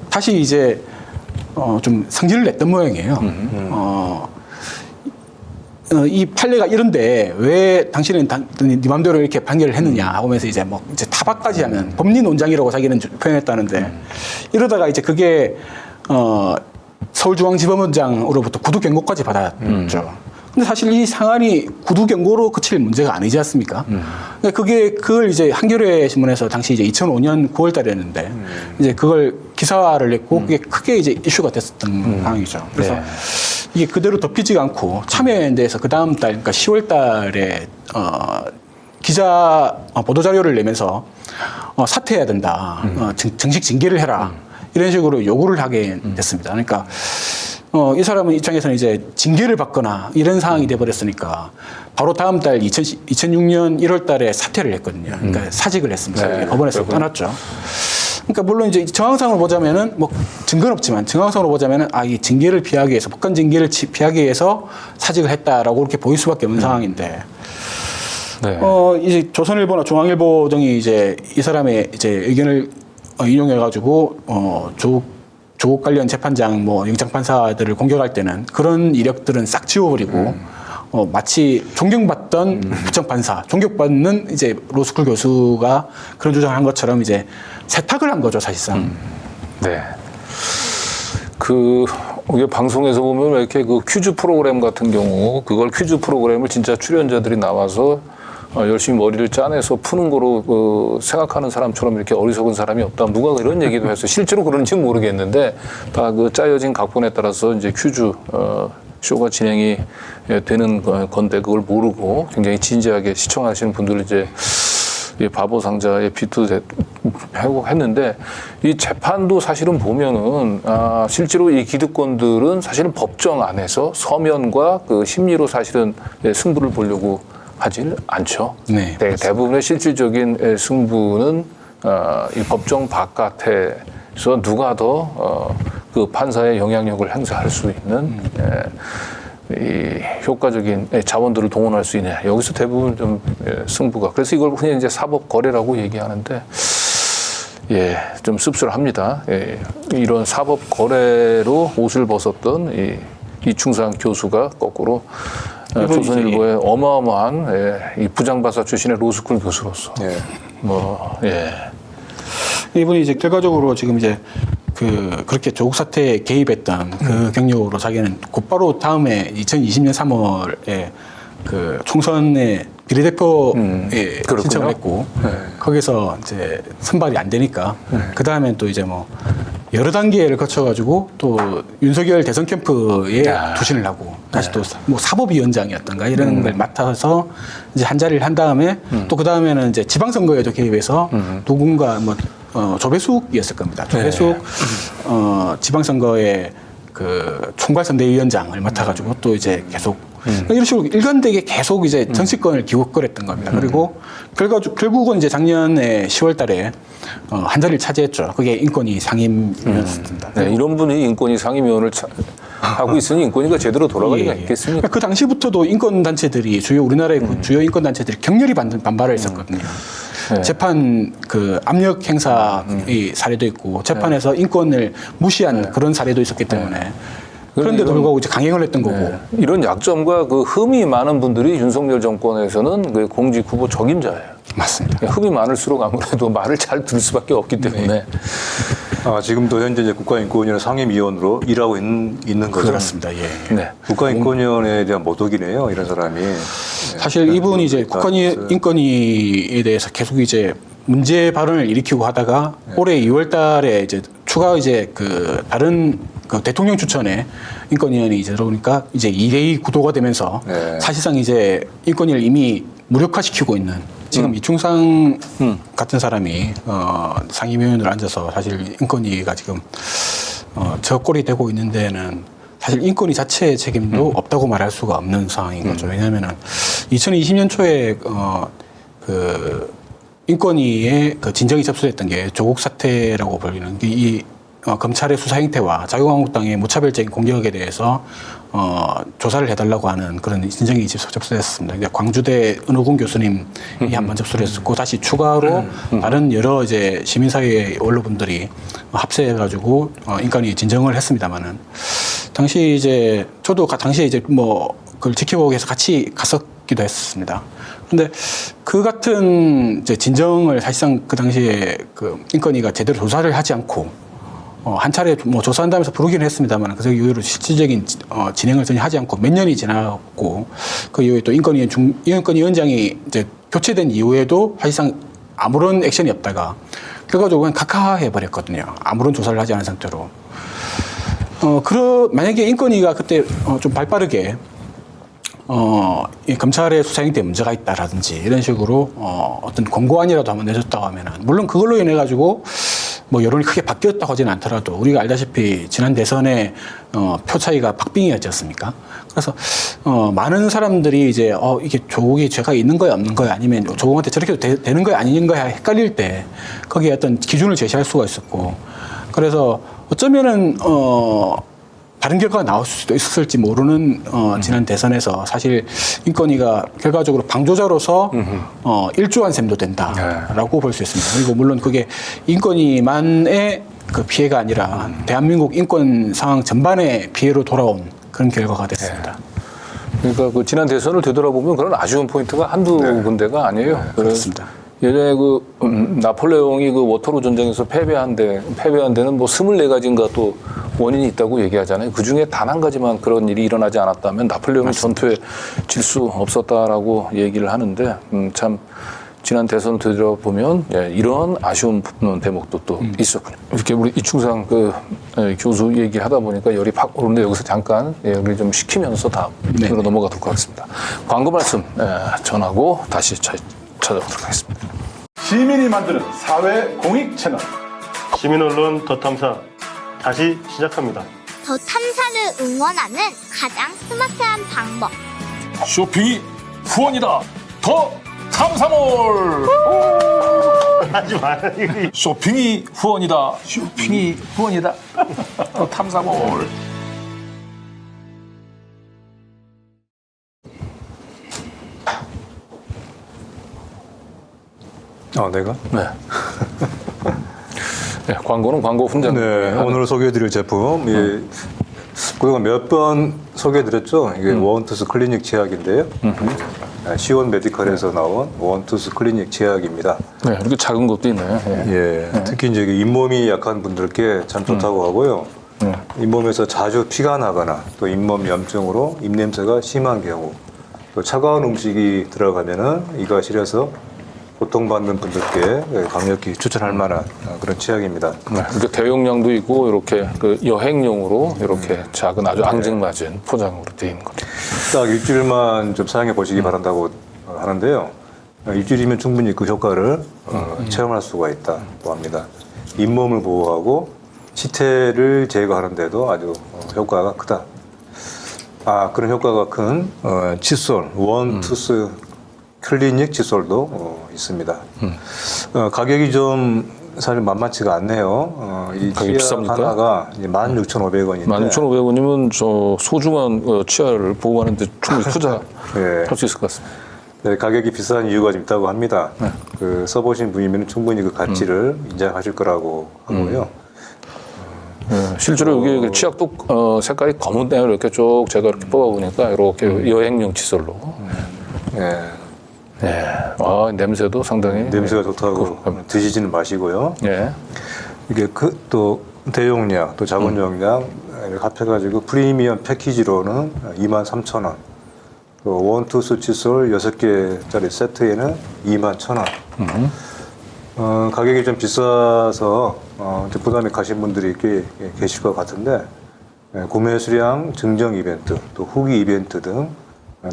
Speaker 2: 다시 이제 좀 성질을 냈던 모양이에요. 이 판례가 이런데 왜 당신은 네 맘대로 이렇게 판결을 했느냐 하면서 이제 뭐 이제 타박까지 하는 법리 논장이라고 자기는 표현했다는데 이러다가 이제 그게 서울중앙지법원장으로부터 구두 경고까지 받았죠. 근데 사실 이 상한이 구두 경고로 그칠 문제가 아니지 않습니까? 그러니까 그걸 이제 한겨레 신문에서 당시 이제 2005년 9월 달이었는데 이제 그걸 기사화를 냈고 그게 크게 이제 이슈가 됐었던 상황이죠. 그래서 이게 그대로 덮이지가 않고 참여연대에서 그 다음 달, 그러니까 10월 달에 기자 보도 자료를 내면서 사퇴해야 된다, 정식 징계를 해라 이런 식으로 요구를 하게 됐습니다. 그러니까 이 사람은 입장에서는 이제 징계를 받거나 이런 상황이 돼버렸으니까 바로 다음 달 2006년 1월 달에 사퇴를 했거든요. 그러니까 사직을 했습니다. 법원에서 떠났죠. 그러니까 물론 이제 정황상으로 보자면은 뭐 증거는 없지만 정황상으로 보자면은 이 징계를 피하기 위해서 법관 징계를 피하기 위해서 사직을 했다라고 그렇게 보일 수밖에 없는 상황인데. 이제 조선일보나 중앙일보 등이 이제 이 사람의 이제 의견을 인용해가지고 조국 관련 재판장 뭐 영장판사들을 공격할 때는 그런 이력들은 싹 지워버리고 마치 존경받던 부장판사, 존경받는 이제 로스쿨 교수가 그런 주장을 한 것처럼 이제 세탁을 한 거죠, 사실상.
Speaker 1: 네. 이게 방송에서 보면 왜 이렇게 그 퀴즈 프로그램 같은 경우 그걸 퀴즈 프로그램을 진짜 출연자들이 나와서 열심히 머리를 짜내서 푸는 거로 생각하는 사람처럼 이렇게 어리석은 사람이 없다. 누가 이런 얘기도 했어요. 실제로 그런지는 모르겠는데 다 그 짜여진 각본에 따라서 이제 퀴즈 쇼가 진행이 되는 건데 그걸 모르고 굉장히 진지하게 시청하시는 분들을 이제 바보 상자에 비투하고 했는데 이 재판도 사실은 보면은 실제로 이 기득권들은 사실은 법정 안에서 서면과 그 심리로 사실은 승부를 보려고 하질 않죠.
Speaker 2: 네,
Speaker 1: 대부분의 실질적인 승부는 이 법정 바깥에서 누가 더 그 판사의 영향력을 행사할 수 있는 이 효과적인 자원들을 동원할 수 있느냐. 여기서 대부분 좀 승부가. 그래서 이걸 그냥 이제 사법 거래라고 얘기하는데 좀 씁쓸합니다. 이런 사법 거래로 옷을 벗었던 이충상 교수가 거꾸로 조선일보의 어마어마한 이 부장판사 출신의 로스쿨 교수로서
Speaker 2: 이분이 이제 결과적으로 지금 이제 그렇게 조국 사태에 개입했던 그 경력으로 자기는 곧바로 다음에 2020년 3월에 그 총선에 비례대표에
Speaker 1: 그렇군요.
Speaker 2: 신청을 했고 거기서 이제 선발이 안 되니까 그 다음엔 또 이제 뭐 여러 단계를 거쳐가지고 또 윤석열 대선 캠프에 투신을 하고 다시 또 뭐 사법위원장이었던가 이런 걸 맡아서 이제 한 자리를 한 다음에 또 그 다음에는 이제 지방선거에도 개입해서 누군가 뭐 조배숙이었을 겁니다. 조배숙 지방선거에 그 총괄선대위원장을 맡아가지고 또 이제 계속 이런 식으로 일관되게 계속 이제 정치권을 기웃거렸던 겁니다. 그리고 결국은 이제 작년에 10월달에 한 자리를 차지했죠. 그게 인권위 상임위원이었습니다.
Speaker 1: 네, 이런 분이 인권위 상임위원을 하고 있으니 인권위가 제대로 돌아가기가 있겠습니까?
Speaker 2: 그 당시부터도 인권단체들이 주요우리나라의 주요 인권단체들이 격렬히 반발을 했었거든요.
Speaker 1: 네.
Speaker 2: 재판 그 압력 행사의 사례도 있고 재판에서 인권을 무시한 그런 사례도 있었기 때문에 그런데도 불구하고 이제 강행을 했던 거고.
Speaker 1: 이런 약점과 그 흠이 많은 분들이 윤석열 정권에서는 그 공직 후보 적임자예요.
Speaker 2: 맞습니다.
Speaker 1: 흠이 많을수록 아무래도 말을 잘 들을 수밖에 없기 때문에.
Speaker 3: 지금도 현재 이제 국가인권위원회 상임위원으로 일하고 있는 거죠.
Speaker 2: 그렇습니다. 예.
Speaker 1: 네.
Speaker 3: 국가인권위원회에 대한 모독이네요. 이런 사람이.
Speaker 2: 사실 이분이 이제 국가인권위에 대해서 계속 이제 문제 발언을 일으키고 하다가 올해 2월달에 이제 추가 이제 그 다른 그 대통령 추천에 인권위원회 이제 들어오니까 이제 2대2 구도가 되면서 사실상 이제 인권위를 이미 무력화시키고 있는 지금 이충상 같은 사람이 상임위원으로 앉아서 사실 인권위가 지금 저 꼴이 되고 있는 데는 사실 인권위 자체의 책임도 없다고 말할 수가 없는 상황인 거죠. 왜냐하면은 2020년 초에 그 인권위에 그 진정이 접수됐던 게 조국 사태라고 불리는 게 이 검찰의 수사 행태와 자유한국당의 무차별적인 공격에 대해서 조사를 해달라고 하는 그런 진정이 접수됐습니다. 그러니까 광주대 은호군 교수님이 한번 접수를 했었고 다시 추가로 다른 여러 이제 시민사회 원로분들이 합세해가지고 인권위 진정을 했습니다만은 당시 이제 저도 당시에 이제 뭐 그걸 지켜보기 위해서 같이 갔었기도 했습니다. 근데 그 같은 이제 진정을 사실상 그 당시에 그 인권위가 제대로 조사를 하지 않고 한 차례 뭐 조사한다면서 부르기는 했습니다만 그 이후로 실질적인 진행을 전혀 하지 않고 몇 년이 지났고 그 이후에 또 인권위원장이 이제 교체된 이후에도 사실상 아무런 액션이 없다가 결과적으로 그냥 각하해 버렸거든요. 아무런 조사를 하지 않은 상태로. 만약에 인권위가 그때 좀 발빠르게 이 검찰의 수사행태에 문제가 있다라든지 이런 식으로 어떤 권고안이라도 한번 내줬다고 하면은 물론 그걸로 인해 가지고 뭐 여론이 크게 바뀌었다고 하지는 않더라도 우리가 알다시피 지난 대선에 표 차이가 박빙이었지 않습니까? 그래서 많은 사람들이 이제 이게 조국이 죄가 있는 거야 없는 거야 아니면 조국한테 저렇게 되는 거야 아닌 거야 헷갈릴 때 거기에 어떤 기준을 제시할 수가 있었고 그래서 어쩌면은 다른 결과가 나올 수도 있었을지 모르는 지난 대선에서 사실 인권위가 결과적으로 방조자로서 일조한 셈도 된다라고 볼 수 있습니다. 그리고 물론 그게 인권위만의 그 피해가 아니라 대한민국 인권 상황 전반의 피해로 돌아온 그런 결과가 됐습니다.
Speaker 1: 그러니까 그 지난 대선을 되돌아보면 그런 아쉬운 포인트가 한두 군데가 아니에요.
Speaker 2: 그렇습니다.
Speaker 1: 예전에 그 나폴레옹이 그 워터로 전쟁에서 패배한 데는 뭐 24가지인가 또 원인이 있다고 얘기하잖아요. 그 중에 단 한 가지만 그런 일이 일어나지 않았다면 나폴레옹이 전투에 질 수 없었다라고 얘기를 하는데 참 지난 대선을 되돌아보면 이런 아쉬운 대목도 또 있었군요. 이렇게 우리 이충상 교수 얘기하다 보니까 열이 팍 오르는데 여기서 잠깐 열을 좀 식히면서 다음으로 넘어가도록 하겠습니다. 광고 말씀 전하고 다시 찾아오도록 하겠습니다.
Speaker 4: 시민이 만드는 사회 공익 채널
Speaker 5: 시민 언론 더 탐사 다시 시작합니다.
Speaker 6: 더 탐사를 응원하는 가장 스마트한 방법.
Speaker 1: 쇼핑이 후원이다. 더 탐사몰.
Speaker 5: 하지 마요.
Speaker 1: 쇼핑이 후원이다. 쇼핑이 후원이다. 더 탐사몰.
Speaker 3: 내가?
Speaker 1: 네. 네, 광고는 광고 훈장.
Speaker 3: 네, 오늘 소개해드릴 제품, 그동안 몇 번 소개해드렸죠. 이게 원투스 클리닉 제약인데요. 시온 메디컬에서 나온 원투스 클리닉 제약입니다.
Speaker 1: 네, 이렇게 작은 것도 있네요. 예.
Speaker 3: 예, 특히 이제 잇몸이 약한 분들께 참 좋다고 하고요. 잇몸에서 자주 피가 나거나 또 잇몸 염증으로 입냄새가 심한 경우, 또 차가운 음식이 들어가면은 이가 시려서 고통받는 분들께 강력히 추천할 만한 그런 치약입니다.
Speaker 1: 네, 이렇게 대용량도 있고 이렇게 그 여행용으로 이렇게 작은 아주 앙증맞은 포장으로 되어 있는 겁니다.
Speaker 3: 딱 일주일만 좀 사용해 보시기 바란다고 하는데요. 일주일이면 충분히 그 효과를 체험할 수가 있다고 합니다. 잇몸을 보호하고 치태를 제거하는데도 아주 효과가 크다. 그런 효과가 큰 칫솔, 원투스 클리닉 칫솔도 있습니다. 가격이 좀 사실 만만치가 않네요. 이
Speaker 1: 가격이
Speaker 3: 치약
Speaker 1: 비쌉니까?
Speaker 3: 하나가 16,500원인데
Speaker 1: 16,500원이면 저 소중한 치아를 보호하는데 충분히 투자할
Speaker 3: 네.
Speaker 1: 수 있을 것 같습니다.
Speaker 3: 네, 가격이 비싼 이유가 좀 있다고 합니다. 그 써보신 분이면 충분히 그 가치를 인정하실 거라고 하고요.
Speaker 1: 네, 실제로 여기 그 치약도 색깔이 검은데요. 이렇게 쭉 제가 이렇게 뽑아보니까 이렇게 여행용 칫솔로.
Speaker 3: 네.
Speaker 1: 네. 냄새도 상당히.
Speaker 3: 냄새가 좋다고 드시지는 마시고요.
Speaker 1: 예.
Speaker 3: 이게 또 대용량, 또 작은 용량 이렇게 합해가지고 프리미엄 패키지로는 23,000원. 또 원투스 칫솔 6개짜리 세트에는 21,000원. 가격이 좀 비싸서 부담이 가신 분들이 꽤 계실 것 같은데, 구매 수량 증정 이벤트, 또 후기 이벤트 등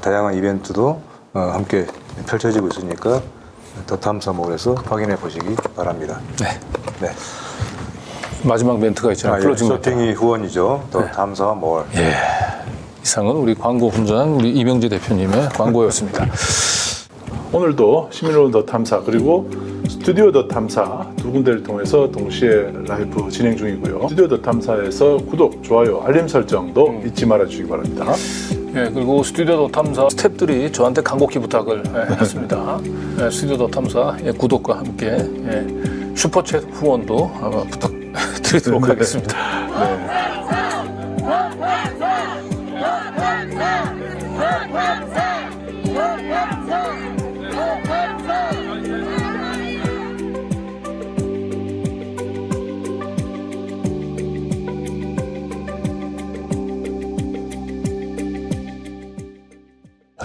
Speaker 3: 다양한 이벤트도 함께 펼쳐지고 있으니까 더 탐사몰에서 확인해 보시기 바랍니다.
Speaker 1: 네.
Speaker 3: 네.
Speaker 1: 마지막 멘트가 있잖아요. 클로징 멘트.
Speaker 3: 쇼핑이 후원이죠. 더 탐사몰.
Speaker 1: 예. 이상은 우리 광고 훈장 우리 이명재 대표님의 광고였습니다.
Speaker 4: 오늘도 시민언론 더 탐사 그리고 스튜디오 더 탐사 두 군데를 통해서 동시에 라이브 진행 중이고요. 스튜디오 더 탐사에서 구독, 좋아요, 알림 설정도 잊지 말아 주시기 바랍니다.
Speaker 1: 예, 그리고 스튜디오 더 탐사 스태프들이 저한테 간곡히 부탁을 했습니다. 스튜디오 더 탐사 구독과 함께 슈퍼챗 후원도 부탁드리도록 하겠습니다.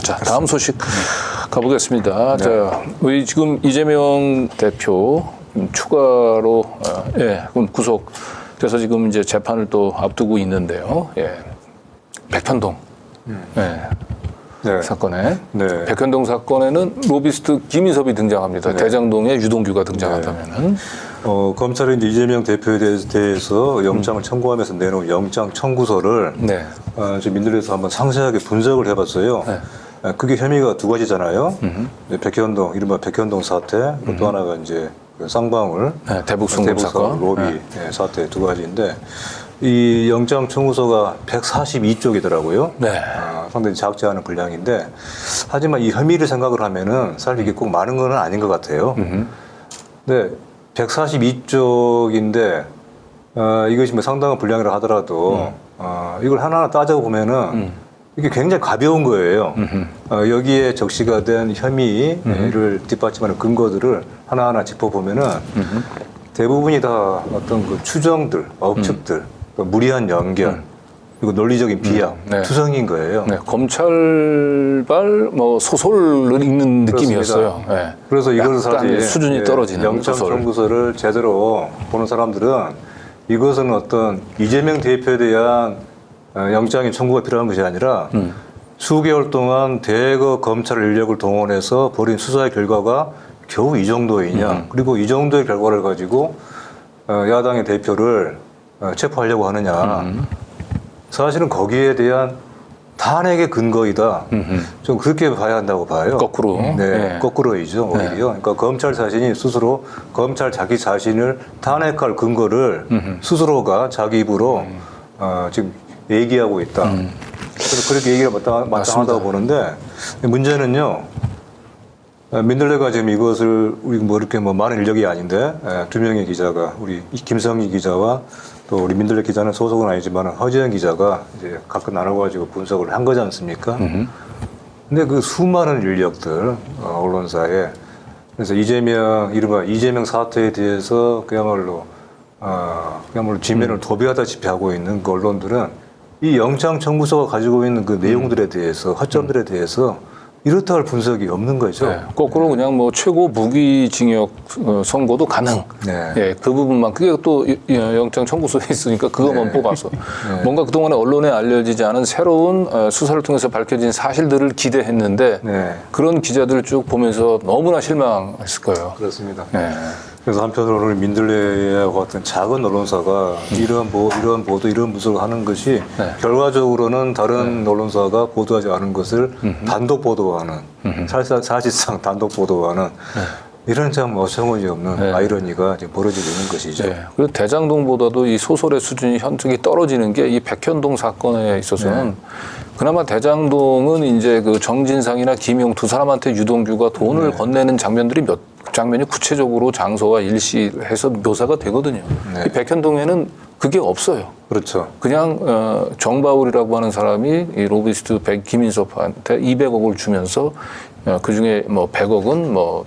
Speaker 1: 자, 다음 소식 가보겠습니다. 자, 우리 지금 이재명 대표 추가로 구속돼서 지금 이제 재판을 또 앞두고 있는데요. 백현동
Speaker 3: 네.
Speaker 1: 사건에
Speaker 3: 네.
Speaker 1: 백현동 사건에는 로비스트 김인섭이 등장합니다. 대장동에 유동규가 등장한다면은
Speaker 3: 검찰이 이제 이재명 대표에 대해서 영장을 청구하면서 내놓은 영장 청구서를 좀 민들레에서 한번 상세하게 분석을 해봤어요. 그게 혐의가 두 가지잖아요. 백현동, 이른바 백현동 사태, 또 하나가 이제 그 쌍방울,
Speaker 1: 대북 송금 사건,
Speaker 3: 로비 사태 두 가지인데 이 영장 청구서가 142쪽이더라고요. 상당히 작지 않은 분량인데 하지만 이 혐의를 생각을 하면은 사실 이게 꼭 많은 건 아닌 것 같아요. 근데 142쪽인데 이것이 뭐 상당한 분량이라 하더라도 이걸 하나하나 따져보면은 이게 굉장히 가벼운 거예요. 여기에 적시가 된 혐의를 뒷받침하는 근거들을 하나하나 짚어보면은 대부분이 다 어떤 그 추정들, 억측들, 또 무리한 연결, 그리고 논리적인 비약, 투성인 거예요.
Speaker 1: 검찰발 소설을 읽는 느낌이었어요.
Speaker 3: 그래서 이걸 사실
Speaker 1: 수준이 떨어지는
Speaker 3: 영장 청구서를 제대로 보는 사람들은 이것은 어떤 이재명 대표에 대한 영장의 청구가 필요한 것이 아니라 수개월 동안 대거 검찰 인력을 동원해서 벌인 수사의 결과가 겨우 이 정도이냐. 그리고 이 정도의 결과를 가지고 야당의 대표를 체포하려고 하느냐. 사실은 거기에 대한 탄핵의 근거이다. 좀 그렇게 봐야 한다고 봐요.
Speaker 1: 거꾸로.
Speaker 3: 거꾸로이죠, 오히려. 그러니까 검찰 자신이 스스로 검찰 자기 자신을 탄핵할 근거를 스스로가 자기 입으로 지금 얘기하고 있다. 그래서 그렇게 얘기가 마땅하다고 보는데 문제는요. 민들레가 지금 이것을 우리 이렇게 많은 인력이 아닌데 두 명의 기자가 우리 김성희 기자와 또 우리 민들레 기자는 소속은 아니지만 허지현 기자가 이제 각각 나눠가지고 분석을 한 거지 않습니까? 근데 그 수많은 인력들 언론사에 그래서 이른바 이재명 사태에 대해서 그야말로 지면을 도배하다시피 하고 있는 그 언론들은 이 영장 청구서가 가지고 있는 그 내용들에 대해서 허점들에 대해서 이렇다 할 분석이 없는 거죠.
Speaker 1: 네. 거꾸로 그냥 뭐 최고 무기징역 선고도 가능.
Speaker 3: 네.
Speaker 1: 예, 그 부분만 그게 또 영장 청구서에 있으니까 그것만 뽑아서 뭔가 그동안에 언론에 알려지지 않은 새로운 수사를 통해서 밝혀진 사실들을 기대했는데
Speaker 3: 네.
Speaker 1: 그런 기자들을 쭉 보면서 너무나 실망했을 거예요.
Speaker 3: 그렇습니다.
Speaker 1: 네.
Speaker 3: 그래서 한편으로는 민들레와 같은 작은 언론사가 이런 보도, 이런 분석을 하는 것이
Speaker 1: 네.
Speaker 3: 결과적으로는 다른 언론사가 보도하지 않은 것을 단독 보도하는, 사실상 단독 보도하는 이런 참 어처구니 없는 아이러니가 지금 벌어지고 있는 것이죠.
Speaker 1: 네. 그리고 대장동보다도 이 소설의 수준이 현저히 떨어지는 게 이 백현동 사건에 있어서는 그나마 대장동은 이제 그 정진상이나 김용 두 사람한테 유동규가 돈을 건네는 장면들이 장면이 구체적으로 장소와 일시해서 묘사가 되거든요.
Speaker 3: 네.
Speaker 1: 이 백현동에는 그게 없어요.
Speaker 3: 그렇죠.
Speaker 1: 그냥 정바울이라고 하는 사람이 이 로비스트 김인섭한테 200억을 주면서 그 중에 뭐 100억은 뭐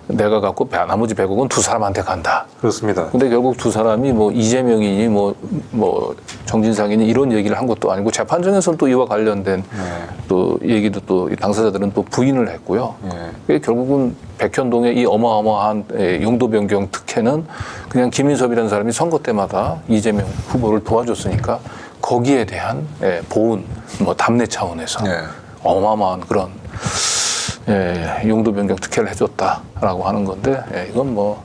Speaker 1: 내가 갖고 나머지 100억은 두 사람한테 간다.
Speaker 3: 그렇습니다.
Speaker 1: 근데 결국 두 사람이 뭐 이재명이니 뭐 정진상이니 이런 얘기를 한 것도 아니고 재판정에서는 또 이와 관련된 또 얘기도 또 당사자들은 또 부인을 했고요. 그게 결국은 백현동의 이 어마어마한 용도 변경 특혜는 그냥 김인섭이라는 사람이 선거 때마다 이재명 후보를 도와줬으니까 거기에 대한 보은 뭐 담내 차원에서 어마어마한 그런 용도 변경 특혜를 해줬다라고 하는 건데 이건 뭐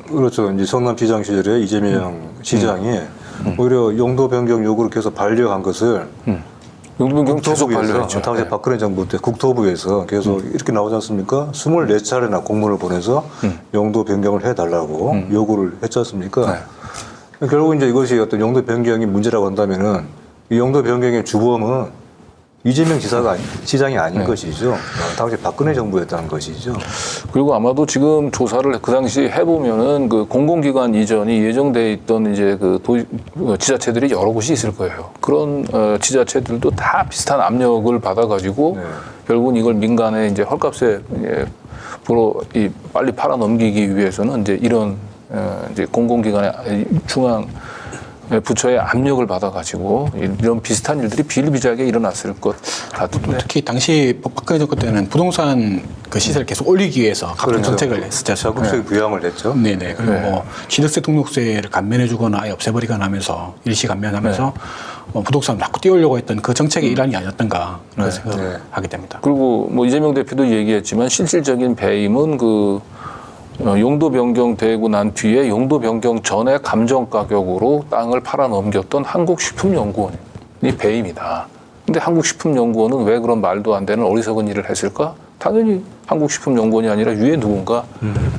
Speaker 3: 그렇죠. 이제 성남시장 시절에 이재명 시장이 오히려 용도 변경 요구를 계속 반려한 것을
Speaker 1: 용도 변경 계속
Speaker 3: 국토부에서
Speaker 1: 반려했죠.
Speaker 3: 당시 박근혜 정부 때 국토부에서 계속 이렇게 나오지 않습니까? 24차례나 공문을 보내서 용도 변경을 해달라고 요구를 했지 않습니까? 결국 이제 이것이 어떤 용도 변경이 문제라고 한다면은 이 용도 변경의 주범은 이재명 시장이 아닌 것이죠. 당시 박근혜 정부였다는 것이죠.
Speaker 1: 그리고 아마도 지금 조사를 그 당시 해보면은 그 공공기관 이전이 예정돼 있던 이제 그 지자체들이 여러 곳이 있을 거예요. 그런 지자체들도 다 비슷한 압력을 받아가지고 결국은 이걸 민간에 이제 헐값에 빨리 팔아 넘기기 위해서는 이제 이런 이제 공공기관의 중앙 부처의 압력을 받아가지고 이런 비슷한 일들이 비일비재하게 일어났을 것 같은데
Speaker 2: 특히 당시 박근혜 정권 때는 부동산 그 시세를 계속 올리기 위해서 각종 정책을 했었죠.
Speaker 3: 적극적인 부양을 했죠.
Speaker 2: 네네. 그리고 뭐 취득세 등록세를 감면해주거나 아예 없애버리거나 하면서 일시 감면하면서 부동산을 자꾸 띄우려고 했던 그 정책의 일환이 아니었던가 그런 생각을 하게 됩니다.
Speaker 1: 그리고 뭐 이재명 대표도 얘기했지만 실질적인 배임은 그 용도 변경되고 난 뒤에 용도 변경 전에 감정 가격으로 땅을 팔아 넘겼던 한국식품연구원이 배임이다. 근데 한국식품연구원은 왜 그런 말도 안 되는 어리석은 일을 했을까? 당연히 한국식품연구원이 아니라 위에 누군가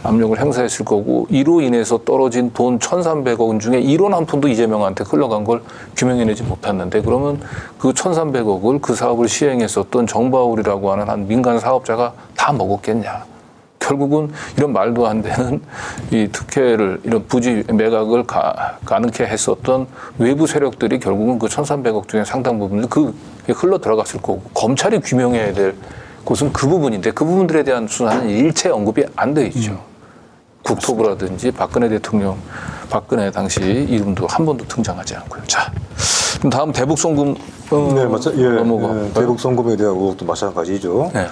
Speaker 1: 압력을 행사했을 거고 이로 인해서 떨어진 돈 1,300억 원 중에 1원 한 푼도 이재명한테 흘러간 걸 규명해내지 못했는데 그러면 그 1,300억을 그 사업을 시행했었던 정바울이라고 하는 한 민간 사업자가 다 먹었겠냐. 결국은 이런 말도 안 되는 이 특혜를 이런 부지 매각을 가능케 했었던 외부 세력들이 결국은 그 1,300억 중에 상당 부분을 그게 흘러 들어갔을 거고 검찰이 규명해야 될 곳은 그 부분인데 그 부분들에 대한 수사는 일체 언급이 안 돼 있죠. 국토부라든지 박근혜 대통령, 박근혜 당시 이름도 한 번도 등장하지 않고요. 자, 그럼 다음 대북 송금 넘어가.
Speaker 3: 대북 송금에 대한 의혹도 마찬가지죠.
Speaker 1: 네.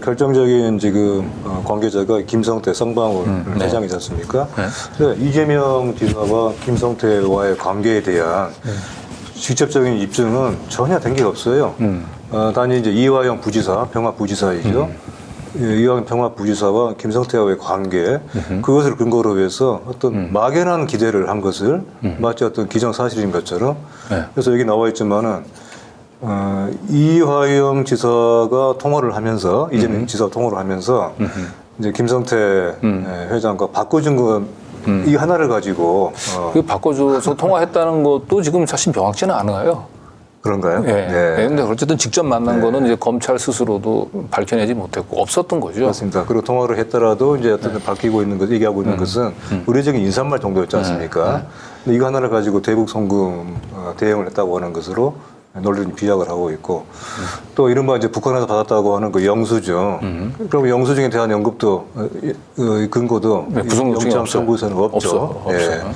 Speaker 3: 결정적인 지금 관계자가 김성태 쌍방울 회장이지 않습니까? 이재명 지사와 김성태와의 관계에 대한 직접적인 입증은 전혀 된 게 없어요. 단지 이제 이화영 부지사, 병합부지사이죠. 이화영 병합부지사와 김성태와의 관계, 그것을 근거로 해서 어떤 막연한 기대를 한 것을 마치 어떤 기정사실인 것처럼. 그래서 여기 나와 있지만은 이화영 지사가 통화를 하면서 이재명 지사가 통화를 하면서 이제 김성태 회장과 바꿔준 건 이 하나를 가지고
Speaker 1: 그 바꿔줘서 통화했다는 것도 지금 사실 명확지는 않아요.
Speaker 3: 그런가요?
Speaker 1: 네. 그런데 어쨌든 직접 만난 거는 이제 검찰 스스로도 밝혀내지 못했고 없었던 거죠.
Speaker 3: 그렇습니다. 그리고 통화를 했더라도 이제 어떤 밝히고 있는 것, 얘기하고 있는 것은 의례적인 인사말 정도였지 않습니까? 근데 이거 하나를 가지고 대북 송금 대응을 했다고 하는 것으로 논리를 비약을 하고 있고 또 이른바 이제 북한에서 받았다고 하는 그 영수증 그럼 영수증에 대한 언급도 근거도
Speaker 1: 네, 구속영장이
Speaker 3: 영장 청구서는 없죠.
Speaker 1: 없어요.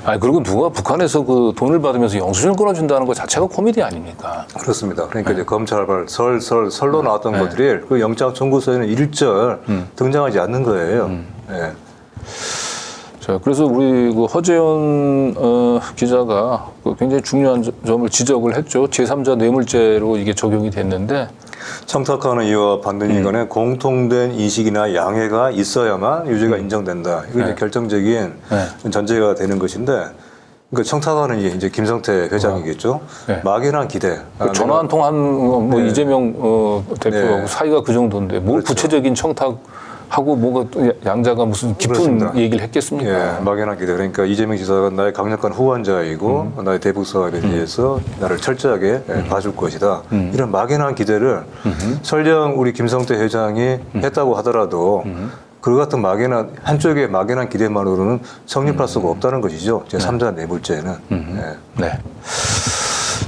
Speaker 1: 아니 그리고 누가 북한에서 그 돈을 받으면서 영수증을 끊어준다는 것 자체가 코미디 아닙니까?
Speaker 3: 그렇습니다. 그러니까 이제 검찰발 설로 나왔던 것들이 그 영장 청구서에는 일절 등장하지 않는 거예요. 예.
Speaker 1: 자, 그래서 우리 그 허재현 기자가 그 굉장히 중요한 점을 지적을 했죠. 제3자 뇌물죄로 이게 적용이 됐는데
Speaker 3: 청탁하는 이와 받는 이간에 공통된 인식이나 양해가 있어야만 유죄가 인정된다. 이게 이제 결정적인 전제가 되는 것인데, 그러니까 청탁하는 이제 김성태 회장이겠죠. 막연한 기대.
Speaker 1: 그 전화 한 통 한 뭐 이재명 대표하고
Speaker 3: 네.
Speaker 1: 사이가 그 정도인데 뭘
Speaker 3: 그렇죠.
Speaker 1: 구체적인 청탁하고 뭐가 또 양자가 무슨 깊은
Speaker 3: 그렇습니다.
Speaker 1: 얘기를 했겠습니까?
Speaker 3: 예, 막연한 기대. 그러니까 이재명 지사가 나의 강력한 후원자이고 나의 대북 사업에 대해서 나를 철저하게 봐줄 것이다. 이런 막연한 기대를 설령 우리 김성태 회장이 했다고 하더라도 그 같은 막연한 한쪽의 막연한 기대만으로는 성립할 수가 없다는 것이죠. 제 3자 뇌물죄는. 예.
Speaker 1: 네.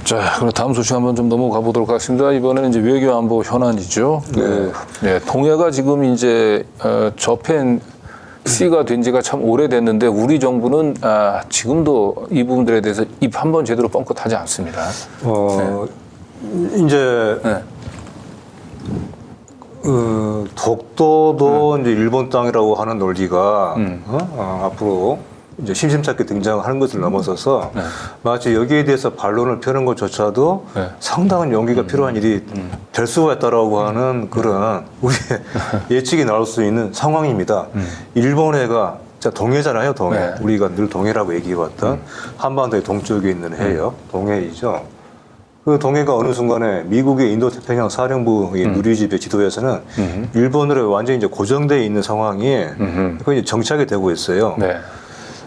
Speaker 1: 자, 그럼 다음 소식 한번 좀 넘어가 보도록 하겠습니다. 이번에는 이제 외교 안보 현안이죠. 동해가 지금 이제 저펜 C가 된 지가 참 오래됐는데 우리 정부는 지금도 이 부분들에 대해서 입 한 번 제대로 뻥끗하지 않습니다.
Speaker 3: 이제 독도도 이제 일본 땅이라고 하는 논리가 앞으로 이제 심심찮게 등장하는 것을 넘어서서 마치 여기에 대해서 반론을 펴는 것조차도 상당한 용기가 필요한 일이 될 수가 있다라고 하는 그런 우리의 예측이 나올 수 있는 상황입니다. 일본해가 자 동해잖아요, 동해.
Speaker 1: 네.
Speaker 3: 우리가 늘 동해라고 얘기해왔던 한반도의 동쪽에 있는 해요, 동해이죠. 그 동해가 어느 순간에 미국의 인도태평양 사령부의 누리집의 지도에서는 일본으로 완전히 이제 고정되어 있는 상황이 거의 정착이 되고 있어요.
Speaker 1: 네.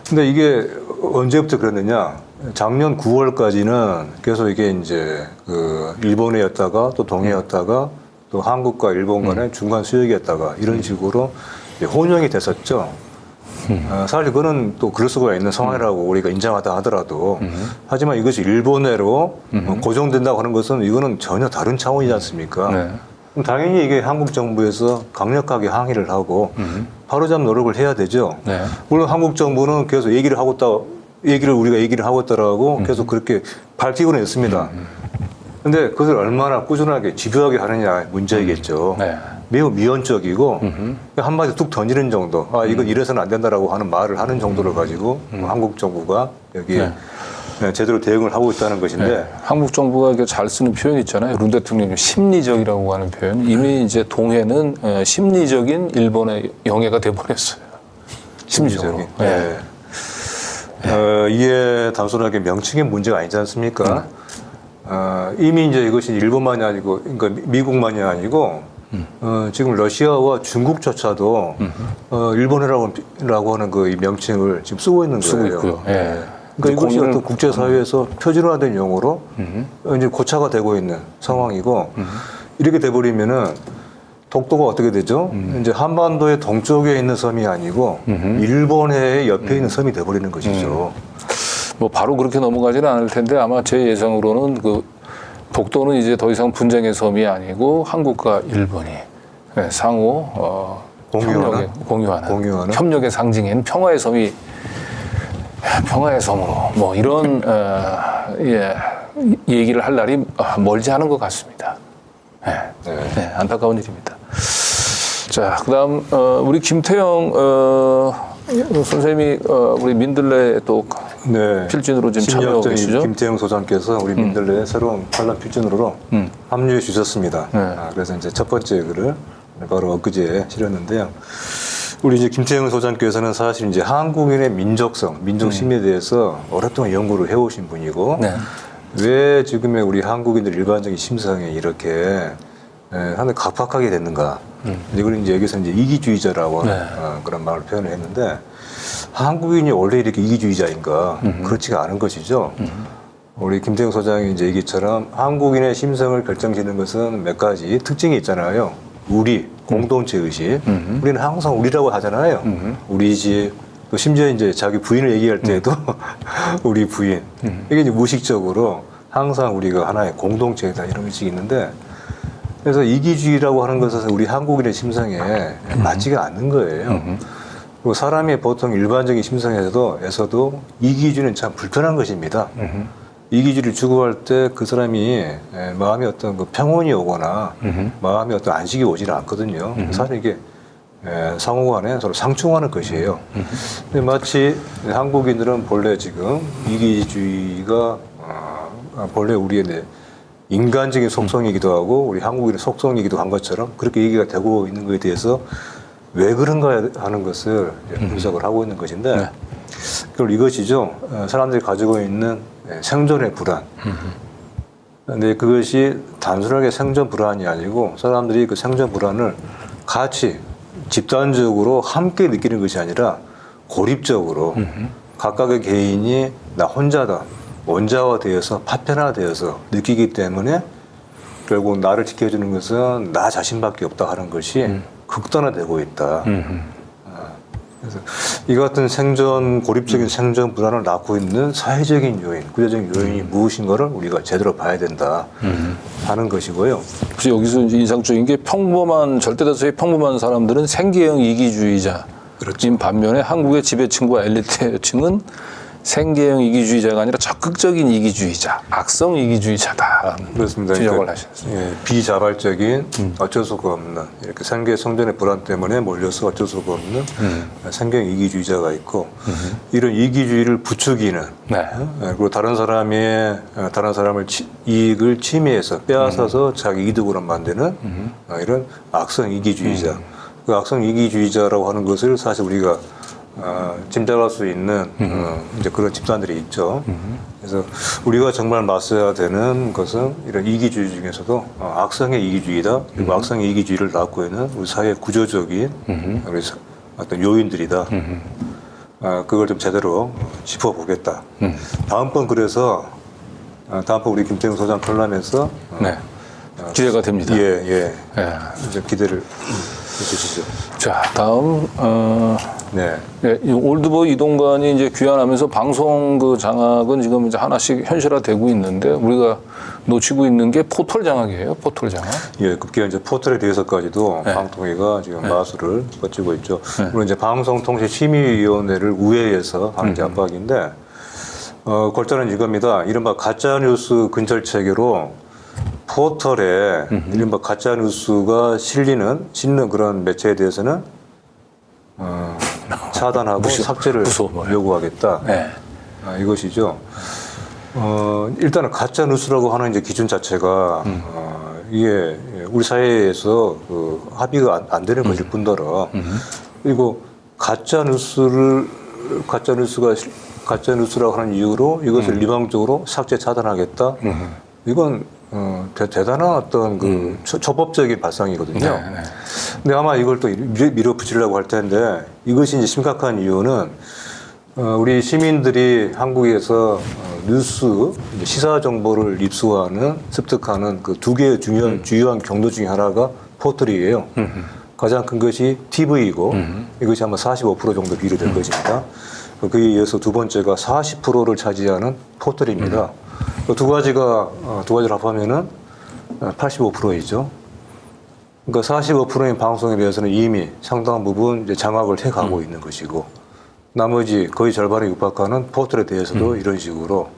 Speaker 3: 근데 이게 언제부터 그랬느냐? 작년 9월까지는 계속 이게 이제 그 일본해였다가 또 동해였다가 또 한국과 일본 간의 중간 수역이었다가 이런 식으로 이제 혼용이 됐었죠. 사실 그거는 또 그럴 수가 있는 상황이라고 우리가 인정하다 하더라도 하지만 이것이 일본해로 고정된다고 하는 것은 이거는 전혀 다른 차원이지 않습니까?
Speaker 1: 네.
Speaker 3: 그럼 당연히 이게 한국 정부에서 강력하게 항의를 하고 바로잡는 노력을 해야 되죠.
Speaker 1: 네.
Speaker 3: 물론 한국 정부는 계속 얘기를 하고 우리가 얘기를 하고 있다라고 계속 그렇게 밝히고는 있습니다. 근데 그것을 얼마나 꾸준하게 집요하게 하느냐 문제이겠죠.
Speaker 1: 네.
Speaker 3: 매우 미온적이고 한마디 툭 던지는 정도. 이건 이래서는 안 된다라고 하는 말을 하는 정도를 가지고 한국 정부가 여기에 제대로 대응을 하고 있다는 것인데
Speaker 1: 네. 한국 정부가 이렇게 잘 쓰는 표현 있잖아요. 룬 대통령이 심리적이라고 하는 표현. 이미 이제 동해는 심리적인 일본의 영해가 돼버렸어요. 심리적으로.
Speaker 3: 네. 이게 단순하게 명칭의 문제가 아니지 않습니까? 이미 이제 이것이 일본만이 아니고, 그러니까 미국만이 아니고, 지금 러시아와 중국조차도 일본이라고 하는 그 이 명칭을 지금 쓰고 있는 거예요.
Speaker 1: 쓰고 있고요. 예.
Speaker 3: 그러니까 이것이 어떤 국제사회에서 표준화된 용어로 이제 고착화 되고 있는 상황이고, 이렇게 돼버리면은 독도가 어떻게 되죠? 이제 한반도의 동쪽에 있는 섬이 아니고 일본해의 옆에 있는 섬이 돼버리는 것이죠.
Speaker 1: 뭐 바로 그렇게 넘어가지는 않을 텐데 아마 제 예상으로는 그 독도는 이제 더 이상 분쟁의 섬이 아니고 한국과 일본이 상호 공유하는 협력의 상징인 평화의 섬이 평화의 섬으로 뭐 이런 얘기를 할 날이 멀지 않은 것 같습니다. 네, 안타까운 일입니다. 자, 그다음 우리 김태형 선생님이 우리 민들레 또 필진으로 지금 참여하고 계시죠?
Speaker 3: 김태형 소장께서 우리 민들레 새로운 관람 필진으로 합류해 주셨습니다. 그래서 이제 첫 번째 글을 바로 엊그제 실었는데요. 우리 이제 김태형 소장께서는 사실 이제 한국인의 민족성, 민족 심리에 대해서 오랫동안 연구를 해오신 분이고 왜 지금의 우리 한국인들 일반적인 심성에 이렇게 하늘 각박하게 됐는가? 이걸 이제 여기서 이제 이기주의자라고 하는 그런 말을 표현을 했는데 한국인이 원래 이렇게 이기주의자인가? 그렇지가 않은 것이죠. 우리 김태형 소장이 이제 얘기처럼 한국인의 심성을 결정짓는 것은 몇 가지 특징이 있잖아요. 우리, 공동체 의식. 우리는 항상 우리라고 하잖아요. 우리 집, 또 심지어 이제 자기 부인을 얘기할 때에도 우리 부인. 이게 이제 무의식적으로 항상 우리가 하나의 공동체다 이런 의식이 있는데 그래서 이기주의라고 하는 것은 우리 한국인의 심성에 맞지가 않는 거예요. 그리고 사람이 보통 일반적인 심성에서도 이기주의는 참 불편한 것입니다. 이기주의를 추구할 때 그 사람이 마음에 어떤 그 평온이 오거나 마음에 어떤 안식이 오지는 않거든요. 사실 이게 상호간에 서로 상충하는 것이에요. 근데 마치 한국인들은 본래 지금 이기주의가 본래 우리의 인간적인 속성이기도 하고 우리 한국인의 속성이기도 한 것처럼 그렇게 얘기가 되고 있는 것에 대해서 왜 그런가 하는 것을 분석을 하고 있는 것인데 그걸 이것이죠. 사람들이 가지고 있는 생존의 불안. 근데 그것이 단순하게 생존 불안이 아니고 사람들이 그 생존 불안을 같이 집단적으로 함께 느끼는 것이 아니라 고립적으로 각각의 개인이 나 혼자다. 원자화되어서 파편화되어서 느끼기 때문에 결국 나를 지켜주는 것은 나 자신밖에 없다 하는 것이 극단화되고 있다. 그래서 이 같은 고립적인 생존 불안을 낳고 있는 사회적인 요인, 구조적인 요인이 무엇인가를 우리가 제대로 봐야 된다 하는 것이고요.
Speaker 1: 그래서 여기서 이제 인상적인 게 절대 다수의 평범한 사람들은 생계형 이기주의자. 인 반면에 한국의 지배층과 엘리트층은 생계형 이기주의자가 아니라 적극적인 이기주의자, 악성 이기주의자다.
Speaker 3: 그렇습니다.
Speaker 1: 지적을 하셨습니다.
Speaker 3: 예, 비자발적인 어쩔 수가 없는 이렇게 생존의 불안 때문에 몰려서 어쩔 수가 없는 생계형 이기주의자가 있고 이런 이기주의를 부추기는
Speaker 1: 네.
Speaker 3: 그리고 다른 사람의 이익을 침해해서 빼앗아서 자기 이득으로 만드는 이런 악성 이기주의자. 그 악성 이기주의자라고 하는 것을 사실 우리가 짐작할 수 있는 이제 그런 집단들이 있죠. 그래서 우리가 정말 맞서야 되는 것은 이런 이기주의 중에서도 악성의 이기주의다. 그리고 악성의 이기주의를 낳고 있는 우리 사회 구조적인 우리 어떤 요인들이다. 그걸 좀 제대로 짚어보겠다. 다음번 우리 김태형 소장 컬럼에서
Speaker 1: 네. 기대가 됩니다.
Speaker 3: 예.
Speaker 1: 예.
Speaker 3: 이제 기대를 해주시죠.
Speaker 1: 자, 다음
Speaker 3: 네.
Speaker 1: 예, 이 올드보이 이동관이 이제 귀환하면서 방송 그 장악은 지금 이제 하나씩 현실화되고 있는데 우리가 놓치고 있는 게 포털 장악이에요. 포털 장악.
Speaker 3: 예, 급기야 이제 포털에 대해서까지도 방통위가 지금 마술을 뻗치고 있죠. 물론 이제 방송통신심의위원회를 우회해서 하는 이제 압박인데, 골자는 이겁니다. 이른바 가짜뉴스 근절체계로 포털에 이른바 가짜뉴스가 실리는 그런 매체에 대해서는 차단하고 삭제를 요구하겠다.
Speaker 1: 네.
Speaker 3: 이것이죠. 일단은 가짜 뉴스라고 하는 이제 기준 자체가 이게 우리 사회에서 그 합의가 안 되는 것일 뿐더러 그리고 가짜 뉴스라고 하는 이유로 이것을 일방적으로 삭제 차단하겠다. 이건 대단한 어떤 그 초법적인 발상이거든요.
Speaker 1: 네.
Speaker 3: 근데 아마 이걸 또 밀어붙이려고 할 텐데 이것이 이제 심각한 이유는 우리 시민들이 한국에서 뉴스, 시사 정보를 입수하는, 습득하는 그 두 개의 주요한 경로 중에 하나가 포털이에요. 가장 큰 것이 TV이고 이것이 아마 45% 정도 비율이 될 것입니다. 그에 이어서 두 번째가 40%를 차지하는 포털입니다. 두 가지를 합하면은 85%이죠. 그러니까 45%의 방송에 대해서는 이미 상당한 부분 이제 장악을 해가고 있는 것이고, 나머지 거의 절반에 육박하는 포털에 대해서도 이런 식으로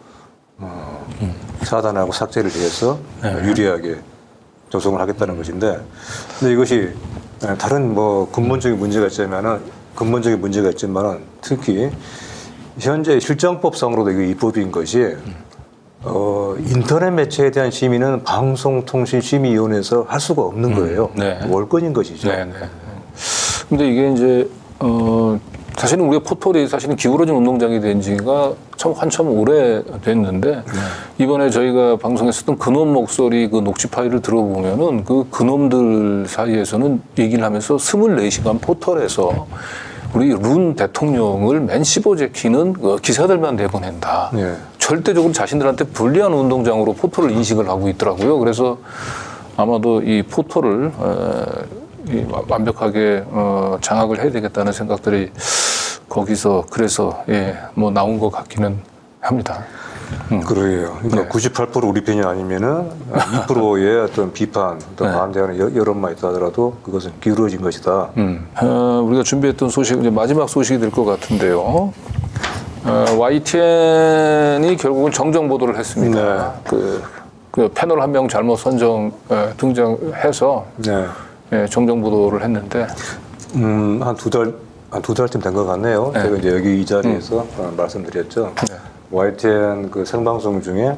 Speaker 3: 차단하고 삭제를 해서 유리하게 조성을 하겠다는 것인데, 근데 이것이 다른 뭐 근본적인 문제가 있지만은 특히 현재 실정법상으로도 이게 입법인 것이 인터넷 매체에 대한 심의는 방송통신심의위원회에서 할 수가 없는 거예요.
Speaker 1: 네.
Speaker 3: 월권인 것이죠.
Speaker 1: 네. 근데 이게 이제 사실은 우리가 포털이 사실은 기울어진 운동장이 된 지가 한참 오래 됐는데 이번에 저희가 방송에 썼던 그놈 목소리 그 녹취 파일을 들어보면은 그 그놈들 사이에서는 얘기를 하면서 24시간 포털에서 우리 룬 대통령을 맨 씹어제키는 그 기사들만 내보낸다.
Speaker 3: 네.
Speaker 1: 절대적으로 자신들한테 불리한 운동장으로 포털을 인식을 하고 있더라고요. 그래서 아마도 이 포털을 완벽하게 장악을 해야 되겠다는 생각들이 거기서 그래서 뭐 나온 것 같기는 합니다.
Speaker 3: 그러게요. 그러니까 98% 우리 편이 아니면은 2%의 어떤 비판, 어떤 반대하는 여론만 있다 하더라도 그것은 기울어진 것이다.
Speaker 1: 우리가 준비했던 소식, 이제 마지막 소식이 될 것 같은데요. YTN이 결국은 정정 보도를 했습니다. 그 패널 한 명 잘못 등장해서
Speaker 3: 네.
Speaker 1: 정정 보도를 했는데
Speaker 3: 한 두 달쯤 된 것 같네요.
Speaker 1: 네.
Speaker 3: 제가 이제 여기 이 자리에서 말씀드렸죠. YTN 그 생방송 중에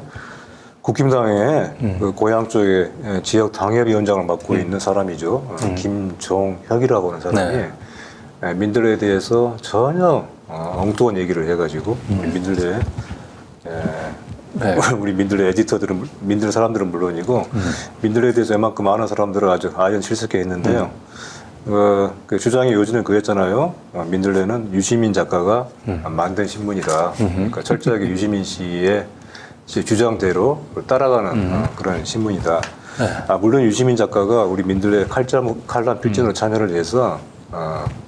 Speaker 3: 국힘당의 그 고향 쪽에 지역 당협위원장을 맡고 있는 사람이죠. 김종혁이라고 하는 사람이 민들레에 대해서 전혀 엉뚱한 얘기를 해가지고 우리 민들레 우리 민들레 에디터들은 민들레 사람들은 물론이고 민들레에 대해서 웬만큼 많은 사람들을 아주 아연실색해 했는데요. 그 주장의 요지는 그랬잖아요. 민들레는 유시민 작가가 만든 신문이다. 그러니까 철저하게 유시민 씨의 주장대로 따라가는 그런 신문이다. 물론 유시민 작가가 우리 민들레 칼럼 필진으로 참여를 해서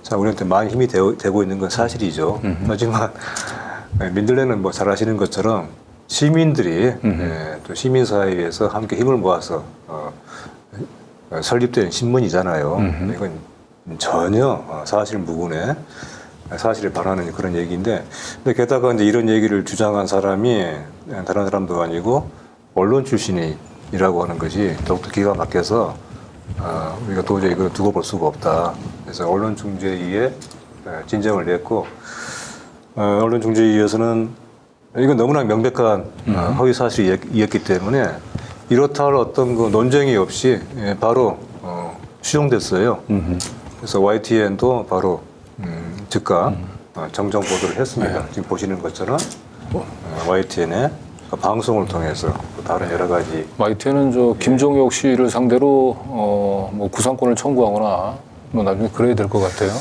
Speaker 3: 참 우리한테 많이 힘이 되고 있는 건 사실이죠. 하지만 민들레는 뭐 잘 아시는 것처럼 시민들이 또 시민사회에서 함께 힘을 모아서 설립된 신문이잖아요. 이건 전혀 사실 무근의 사실을 반하는 그런 얘기인데, 근데 게다가 이제 이런 얘기를 주장한 사람이 다른 사람도 아니고 언론 출신이라고 하는 것이 더욱더 기가 막혀서 우리가 도저히 이걸 두고 볼 수가 없다. 그래서 언론중재위에 진정을 냈고, 언론중재위에서는 이건 너무나 명백한 허위 사실이었기 때문에 이렇다 할 어떤 그 논쟁이 없이 바로 수용됐어요. 그래서 YTN도 바로 즉각 정정 보도를 했습니다. 지금 보시는 것처럼 YTN의 방송을 통해서 또 다른 여러 가지
Speaker 1: YTN은 김종혁 씨를 상대로 뭐 구상권을 청구하거나 뭐 나중에 그래야 될 것 같아요.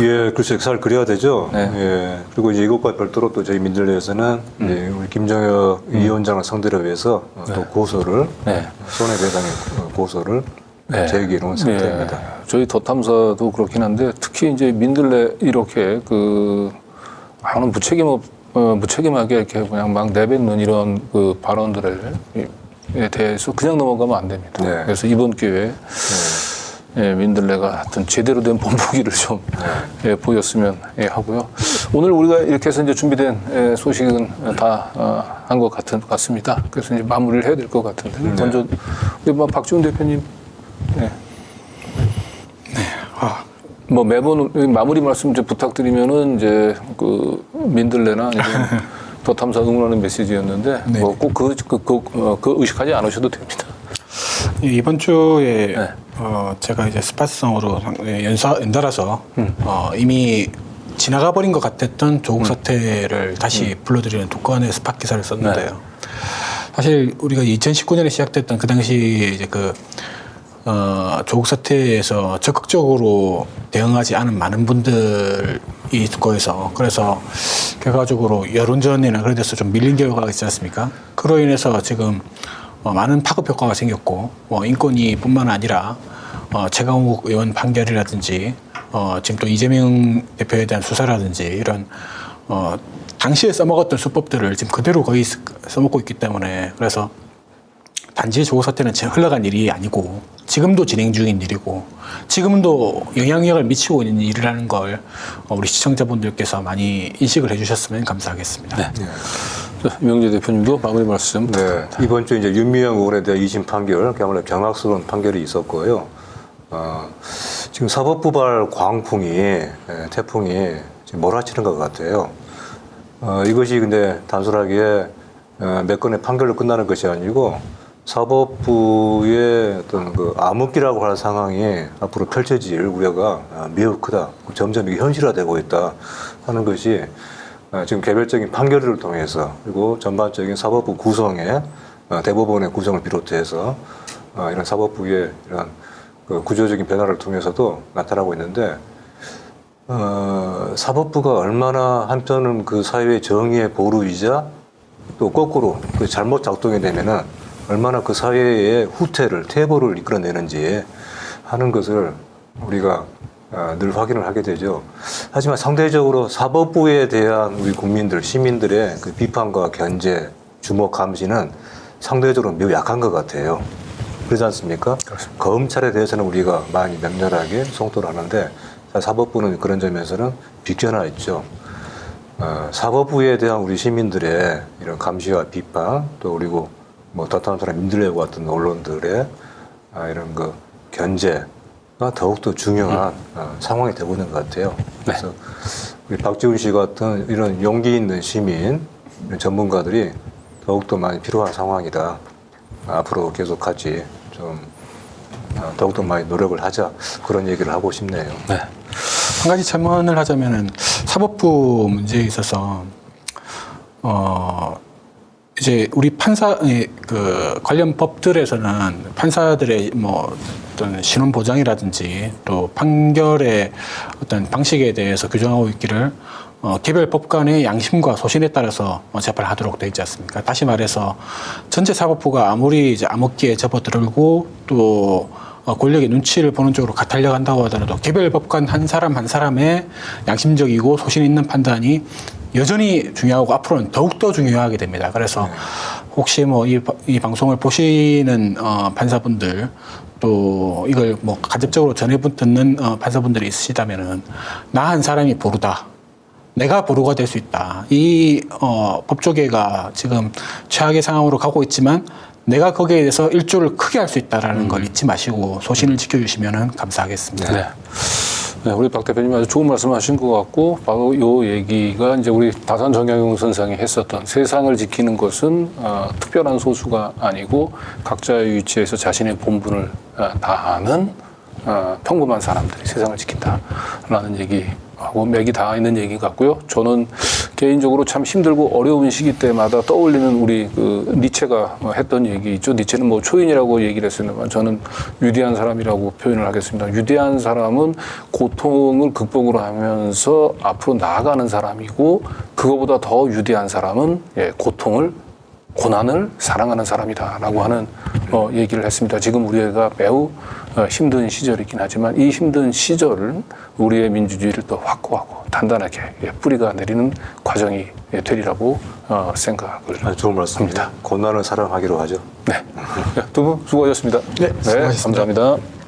Speaker 3: 예, 글쎄 잘 그래야 되죠.
Speaker 1: 네.
Speaker 3: 예, 그리고 이제 이것과 별도로 또 저희 민들레에서는 이제 우리 김정혁 위원장을 상대로 해서 또 고소를 손해배상의 고소를 제기해 놓은 상태입니다.
Speaker 1: 저희 더탐사도 그렇긴 한데 특히 이제 민들레 이렇게 아무런 무책임하게 이렇게 그냥 막 내뱉는 이런 그 발언들에 대해서 그냥 넘어가면 안 됩니다.
Speaker 3: 네.
Speaker 1: 그래서 이번 기회에 민들레가 하여튼 제대로 된 본보기를 좀 보였으면 하고요. 오늘 우리가 이렇게 해서 이제 준비된 소식은 다 한 것 같습니다. 그래서 이제 마무리를 해야 될 것 같은데 먼저 우리 박지훈 대표님. 뭐 매번 마무리 말씀 좀 부탁드리면은 이제 그 민들레나 아니면 더 탐사 응원하는 메시지였는데 뭐 꼭 그 의식하지 않으셔도 됩니다.
Speaker 2: 이번 주에 제가 이제 스파스성으로 연달아서 이미 지나가 버린 것 같았던 조국 사태를 다시 불러들이는 두 건의 스팟 기사를 썼는데요. 사실 우리가 2019년에 시작됐던 그 당시 이제 조국 사태에서 적극적으로 대응하지 않은 많은 분들이 있고 해서 그래서 결과적으로 여론전이나 그런 데서 좀 밀린 결과가 있지 않습니까? 그로 인해서 지금 많은 파급 효과가 생겼고 인권위 뿐만 아니라 최강욱 의원 판결이라든지 지금 또 이재명 대표에 대한 수사라든지 이런 당시에 써먹었던 수법들을 지금 그대로 거의 써먹고 있기 때문에 그래서 단지 조국 사태는 흘러간 일이 아니고 지금도 진행 중인 일이고 지금도 영향력을 미치고 있는 일이라는 걸 우리 시청자분들께서 많이 인식을 해주셨으면 감사하겠습니다.
Speaker 1: 자, 이명재 대표님도 마무리 말씀.
Speaker 3: 이번 주 이제 윤미향 의원에 대한 2심 판결, 그야말로 경악스러운 판결이 있었고요. 지금 사법부발 광풍이 태풍이 지금 몰아치는 것 같아요. 이것이 근데 단순하게 몇 건의 판결로 끝나는 것이 아니고 사법부의 어떤 그 암흑기라고 할 상황이 앞으로 펼쳐질 우려가 매우 크다. 점점 이게 현실화되고 있다 하는 것이 지금 개별적인 판결을 통해서 그리고 전반적인 사법부 구성에 대법원의 구성을 비롯해서 이런 사법부의 이런 그 구조적인 변화를 통해서도 나타나고 있는데 사법부가 얼마나 한편은 그 사회의 정의의 보루이자 또 거꾸로 그 잘못 작동이 되면은 얼마나 그 사회의 후퇴를 퇴보를 이끌어내는지 하는 것을 우리가 늘 확인을 하게 되죠. 하지만 상대적으로 사법부에 대한 우리 국민들, 시민들의 그 비판과 견제, 주목 감시는 상대적으로 매우 약한 것 같아요. 그렇지 않습니까? 그렇습니다. 검찰에 대해서는 우리가 많이 맹렬하게 성토를 하는데 사법부는 그런 점에서는 비껴나 있죠. 사법부에 대한 우리 시민들의 이런 감시와 비판, 또 그리고 뭐 더탐사나 민들레와 같은 언론들의 이런 그 견제가 더욱더 중요한 상황이 되고 있는 것 같아요. 그래서 우리 박지훈 씨 같은 이런 용기 있는 시민, 이런 전문가들이 더욱더 많이 필요한 상황이다. 앞으로 계속 같이 좀 더욱더 많이 노력을 하자, 그런 얘기를 하고 싶네요.
Speaker 2: 네. 한 가지 첨언을 하자면은 사법부 문제에 있어서 이제 우리 판사의 그 관련 법들에서는 판사들의 뭐 어떤 신원 보장이라든지 또 판결의 어떤 방식에 대해서 규정하고 있기를 개별 법관의 양심과 소신에 따라서 재판을 하도록 되어 있지 않습니까? 다시 말해서 전체 사법부가 아무리 이제 암흑기에 접어들고 또 권력의 눈치를 보는 쪽으로 달려간다고 하더라도 개별 법관 한 사람 한 사람의 양심적이고 소신 있는 판단이 여전히 중요하고 앞으로는 더욱더 중요하게 됩니다. 그래서 혹시 뭐 이 방송을 보시는 판사분들 또 이걸 뭐 간접적으로 전해 듣는 판사분들이 있으시다면은 나 한 사람이 보루다. 내가 보루가 될 수 있다. 이 법조계가 지금 최악의 상황으로 가고 있지만 내가 거기에 대해서 일조를 크게 할 수 있다라는 걸 잊지 마시고 소신을 지켜주시면 감사하겠습니다.
Speaker 1: 네. 네, 우리 박 대표님 아주 좋은 말씀하신 것 같고 바로 이 얘기가 이제 우리 다산 정약용 선생이 했었던 세상을 지키는 것은 특별한 소수가 아니고 각자의 위치에서 자신의 본분을 다하는 평범한 사람들이 세상을 지킨다라는 얘기하고 맥이 닿아 있는 얘기 같고요. 저는 개인적으로 참 힘들고 어려운 시기 때마다 떠올리는 우리 그 니체가 했던 얘기 있죠. 니체는 뭐 초인이라고 얘기를 했습니다만 저는 위대한 사람이라고 표현을 하겠습니다. 위대한 사람은 고통을 극복을 하면서 앞으로 나아가는 사람이고 그거보다 더 위대한 사람은 고난을 사랑하는 사람이다라고 하는 얘기를 했습니다. 지금 우리가 매우 힘든 시절이긴 하지만 이 힘든 시절은 우리의 민주주의를 더 확고하고 단단하게 뿌리가 내리는 과정이 되리라고 생각을
Speaker 3: 아주 좋은 말씀입니다. 고난을 사랑하기로 하죠.
Speaker 1: 네. 두 분 수고하셨습니다.
Speaker 2: 네, 수고하셨습니다.
Speaker 1: 감사합니다.